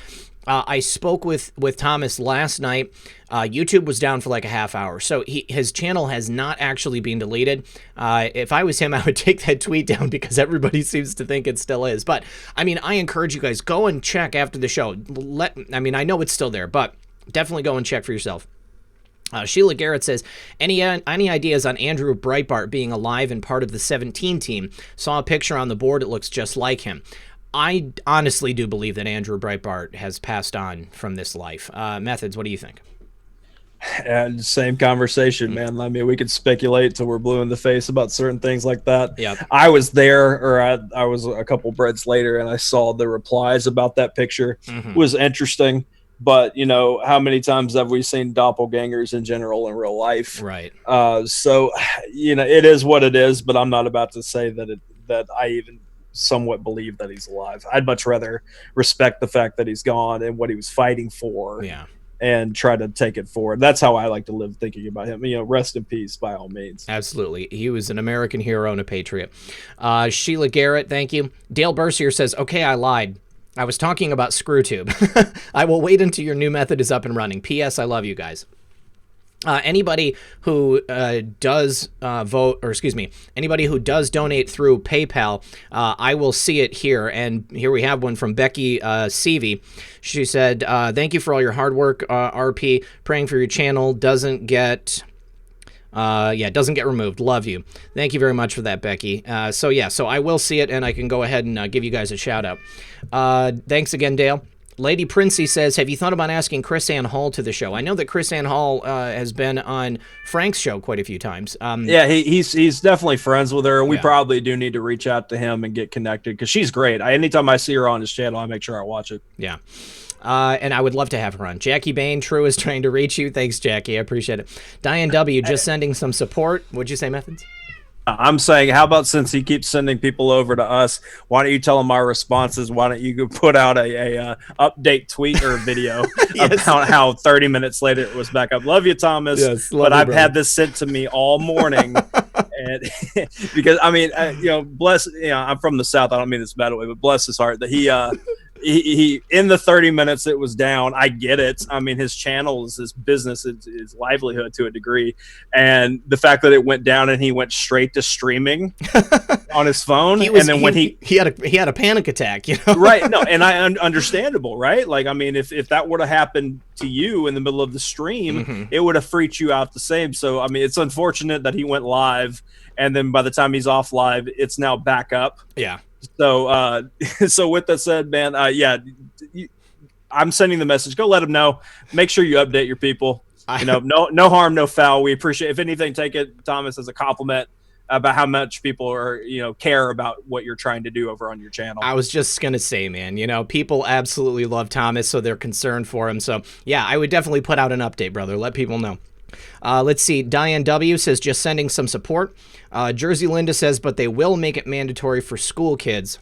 I spoke with Thomas last night. YouTube was down for like a half hour, so his channel has not actually been deleted. If I was him, I would take that tweet down because everybody seems to think it still is. But I mean, I encourage you guys, go and check after the show. I know it's still there, but definitely go and check for yourself. Sheila Garrett says, any ideas on Andrew Breitbart being alive and part of the 17 team? Saw a picture on the board. It looks just like him. I honestly do believe that Andrew Breitbart has passed on from this life. Methods, what do you think? And same conversation, man. I mean, we could speculate till we're blue in the face about certain things like that. Yeah, I was there, or I was a couple breads later, and I saw the replies about that picture. Mm-hmm. It was interesting, but how many times have we seen doppelgangers in general in real life? Right. So, it is what it is. But I'm not about to say that I even somewhat believe that he's alive. I'd much rather respect the fact that he's gone and what he was fighting for. Yeah. And try to take it forward. That's how I like to live, thinking about him. Rest in peace by all means. Absolutely. He was an American hero and a patriot. Sheila Garrett, thank you. Dale Bercier says, okay, I lied. I was talking about ScrewTube. I will wait until your new method is up and running. P.S. I love you guys. Anybody who does anybody who does donate through PayPal, I will see it here. And here we have one from Becky Seavey. She said, thank you for all your hard work, RP. Praying for your channel doesn't get removed. Love you. Thank you very much for that, Becky. So I will see it, and I can go ahead and give you guys a shout out. Thanks again, Dale. Lady Princey says, have you thought about asking Chris Ann Hall to the show? I know that Chris Ann Hall has been on Frank's show quite a few times. Yeah, he's definitely friends with her. We probably do need to reach out to him and get connected because she's great. Anytime I see her on his channel, I make sure I watch it. Yeah. And I would love to have her on. Jackie Bain, True is trying to reach you. Thanks, Jackie. I appreciate it. Diane W. just sending some support. What'd you say, Methods? I'm saying, how about since he keeps sending people over to us, why don't you tell him our responses? Why don't you go put out a update tweet or video about how 30 minutes later it was back up? Love you, Thomas. Yes, but I've had this sent to me all morning. And because I mean, bless, I'm from the South. I don't mean this bad way, but bless his heart that he in the 30 minutes it was down. I get it. I mean, his channel is his business, his livelihood to a degree, and the fact that it went down and he went straight to streaming on his phone, when he had a panic attack, right? No, and understandable, right? Like, I mean, if that would have happened to you in the middle of the stream, it would have freaked you out the same. So, I mean, it's unfortunate that he went live, and then by the time he's off live, it's now back up. Yeah. So, so with that said, man, I'm sending the message. Go let him know. Make sure you update your people. No harm, no foul. We appreciate. If anything, take it, Thomas, as a compliment about how much people are, care about what you're trying to do over on your channel. I was just gonna say, man, people absolutely love Thomas, so they're concerned for him. So yeah, I would definitely put out an update, brother. Let people know. Let's see. Diane W. says, just sending some support. Jersey Linda says, but they will make it mandatory for school kids.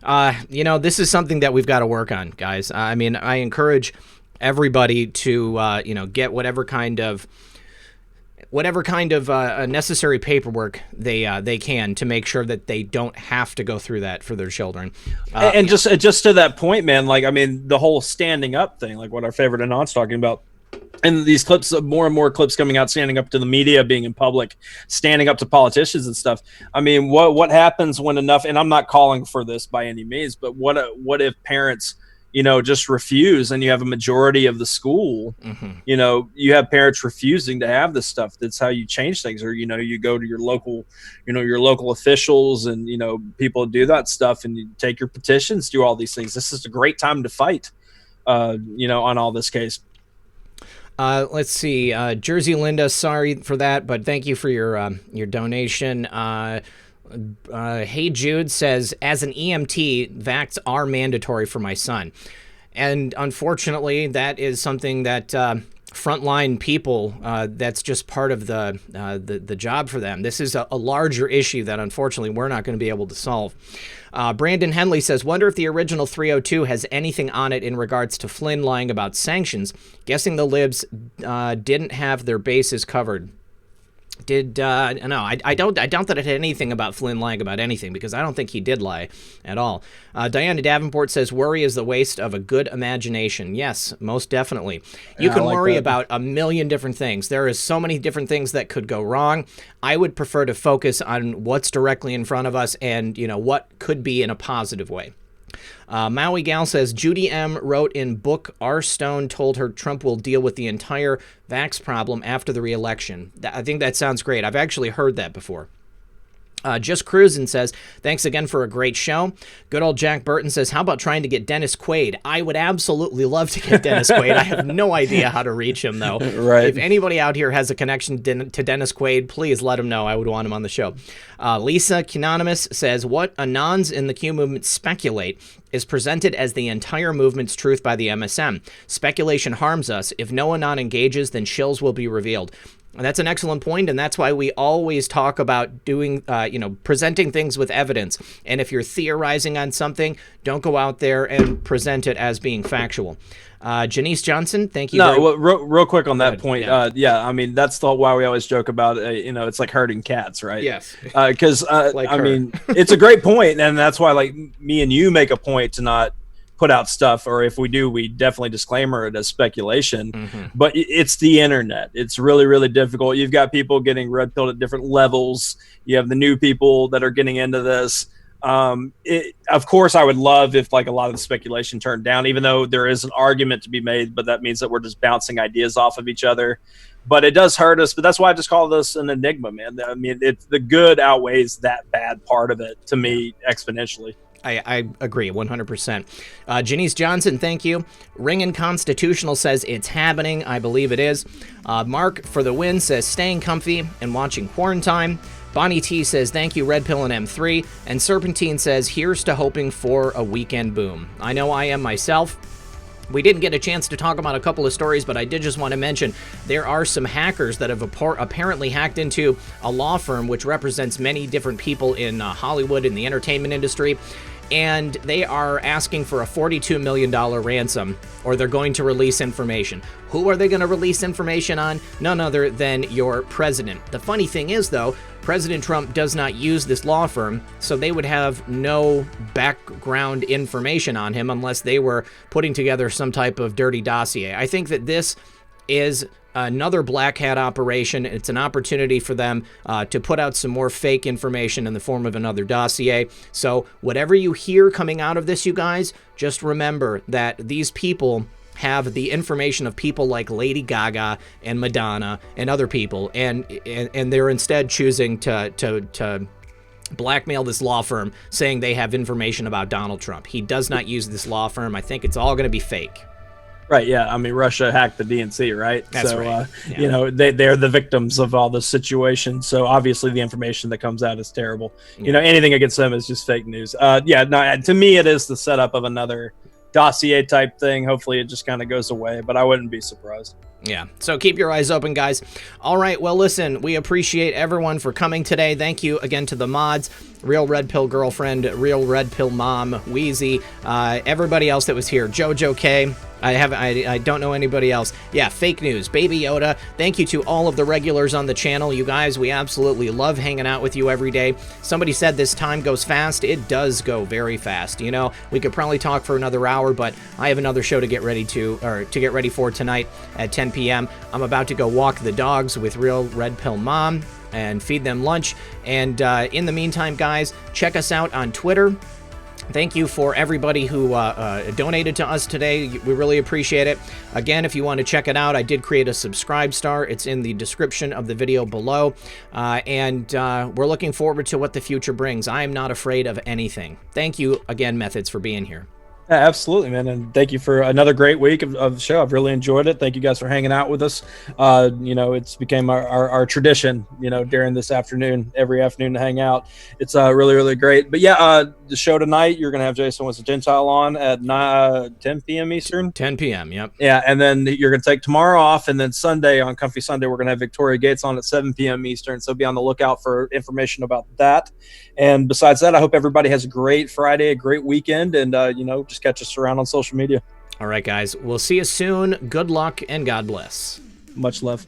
This is something that we've got to work on, guys. I mean, I encourage everybody to, get whatever kind of necessary paperwork they can to make sure that they don't have to go through that for their children. And just to that point, man, like, I mean, the whole standing up thing, like what our favorite Anon's talking about, and these clips, more and more clips coming out, standing up to the media, being in public, standing up to politicians and stuff. I mean, what happens when enough, and I'm not calling for this by any means, but what if parents, just refuse, and you have a majority of the school, you have parents refusing to have this stuff. That's how you change things. Or, you go to your local officials, and, people do that stuff, and you take your petitions, do all these things. This is a great time to fight, on all this case. Let's see. Jersey Linda, sorry for that, but thank you for your donation. Hey Jude says, as an EMT, vax are mandatory for my son. And unfortunately, that is something that frontline people, that's just part of the job for them. This is a larger issue that unfortunately we're not going to be able to solve. Brandon Henley says, wonder if the original 302 has anything on it in regards to Flynn lying about sanctions. Guessing the libs didn't have their bases covered. No, I doubt that it had anything about Flynn lying about anything, because I don't think he did lie at all. Diana Davenport says, worry is the waste of a good imagination. Yes, most definitely. You can worry about a million different things. There is so many different things that could go wrong. I would prefer to focus on what's directly in front of us and, what could be in a positive way. Maui Gal says, Judy M. wrote in book, R. Stone told her Trump will deal with the entire vax problem after the re-election. I think that sounds great. I've actually heard that before. Just Cruisin' says, thanks again for a great show. Good old Jack Burton says, how about trying to get Dennis Quaid? I would absolutely love to get Dennis Quaid. I have no idea how to reach him, though. Right. If anybody out here has a connection to Dennis Quaid, please let him know. I would want him on the show. Lisa Canonymous says, what Anons in the Q movement speculate is presented as the entire movement's truth by the MSM. Speculation harms us. If no Anon engages, then shills will be revealed. And that's an excellent point, and that's why we always talk about doing, presenting things with evidence. And if you're theorizing on something, don't go out there and present it as being factual. Janice Johnson, thank you. No, real quick on that point. Yeah. I mean, that's why we always joke about, it's like herding cats, right? Yes. Because, it's a great point, and that's why, like, me and you make a point to not put out stuff, or if we do, we definitely disclaimer it as speculation. But it's the internet. It's really, really difficult. You've got people getting red pilled at different levels. You have the new people that are getting into this. Of course, I would love if, like, a lot of the speculation turned down, even though there is an argument to be made, but that means that we're just bouncing ideas off of each other. But it does hurt us. But that's why I just call this an enigma, man. I mean, the good outweighs that bad part of it, to me, exponentially. I agree 100%. Janice Johnson, thank you. Ringin' Constitutional says it's happening. I believe it is. Mark for the win says staying comfy and watching Quarantime. Bonnie T says thank you, Red Pill and M3. And Serpentine says here's to hoping for a weekend boom. I know I am myself. We didn't get a chance to talk about a couple of stories, but I did just want to mention there are some hackers that have apparently hacked into a law firm which represents many different people in Hollywood, in the entertainment industry, and they are asking for a $42 million ransom, or they're going to release information. Who are they going to release information on? None other than your president. The funny thing is, though, President Trump does not use this law firm, so they would have no background information on him unless they were putting together some type of dirty dossier. I think that this is another black hat operation. It's an opportunity for them to put out some more fake information in the form of another dossier. So whatever you hear coming out of this, you guys, just remember that these people have the information of people like Lady Gaga and Madonna and other people, and they're instead choosing to blackmail this law firm, saying they have information about Donald Trump. He does not use this law firm. I think it's all going to be fake. Right, yeah. I mean, Russia hacked the DNC, right? That's right. You know, they're the victims of all this situation. So obviously the information that comes out is terrible. Yeah. You know, anything against them is just fake news. Yeah, no, to me, it is the setup of another dossier type thing. Hopefully it just kind of goes away, but I wouldn't be surprised. Yeah, so keep your eyes open, guys. All right, well, listen, we appreciate everyone for coming today. Thank you again to the mods, Real Red Pill Girlfriend, Real Red Pill Mom, Wheezy, everybody else that was here, Jojo K. I don't know anybody else. Yeah, Fake News, Baby Yoda. Thank you to all of the regulars on the channel. You guys, we absolutely love hanging out with you every day. Somebody said this time goes fast. It does go very fast. You know, we could probably talk for another hour, but I have another show to get ready for tonight at 10 p.m. I'm about to go walk the dogs with Real Red Pill Mom and feed them lunch. And in the meantime, guys, check us out on Twitter. Thank you for everybody who donated to us today. We really appreciate it. Again, if you want to check it out, I did create a subscribe star. It's in the description of the video below. And we're looking forward to what the future brings. I am not afraid of anything. Thank you again, Methods, for being here. Yeah, absolutely, man. And thank you for another great week of the show. I've really enjoyed it. Thank you guys for hanging out with us. You know, it's became our tradition, you know, during this afternoon, every afternoon to hang out. It's really, really great. But yeah, the show tonight, you're going to have Jason What's a Gentile on at 10 p.m. Eastern. 10 p.m., yep. Yeah, and then you're going to take tomorrow off, and then Sunday, on Comfy Sunday, we're going to have Victoria Gates on at 7 p.m. Eastern, so be on the lookout for information about that. And besides that, I hope everybody has a great Friday, a great weekend, and, you know, just catch us around on social media. All right, guys. We'll see you soon. Good luck, and God bless. Much love.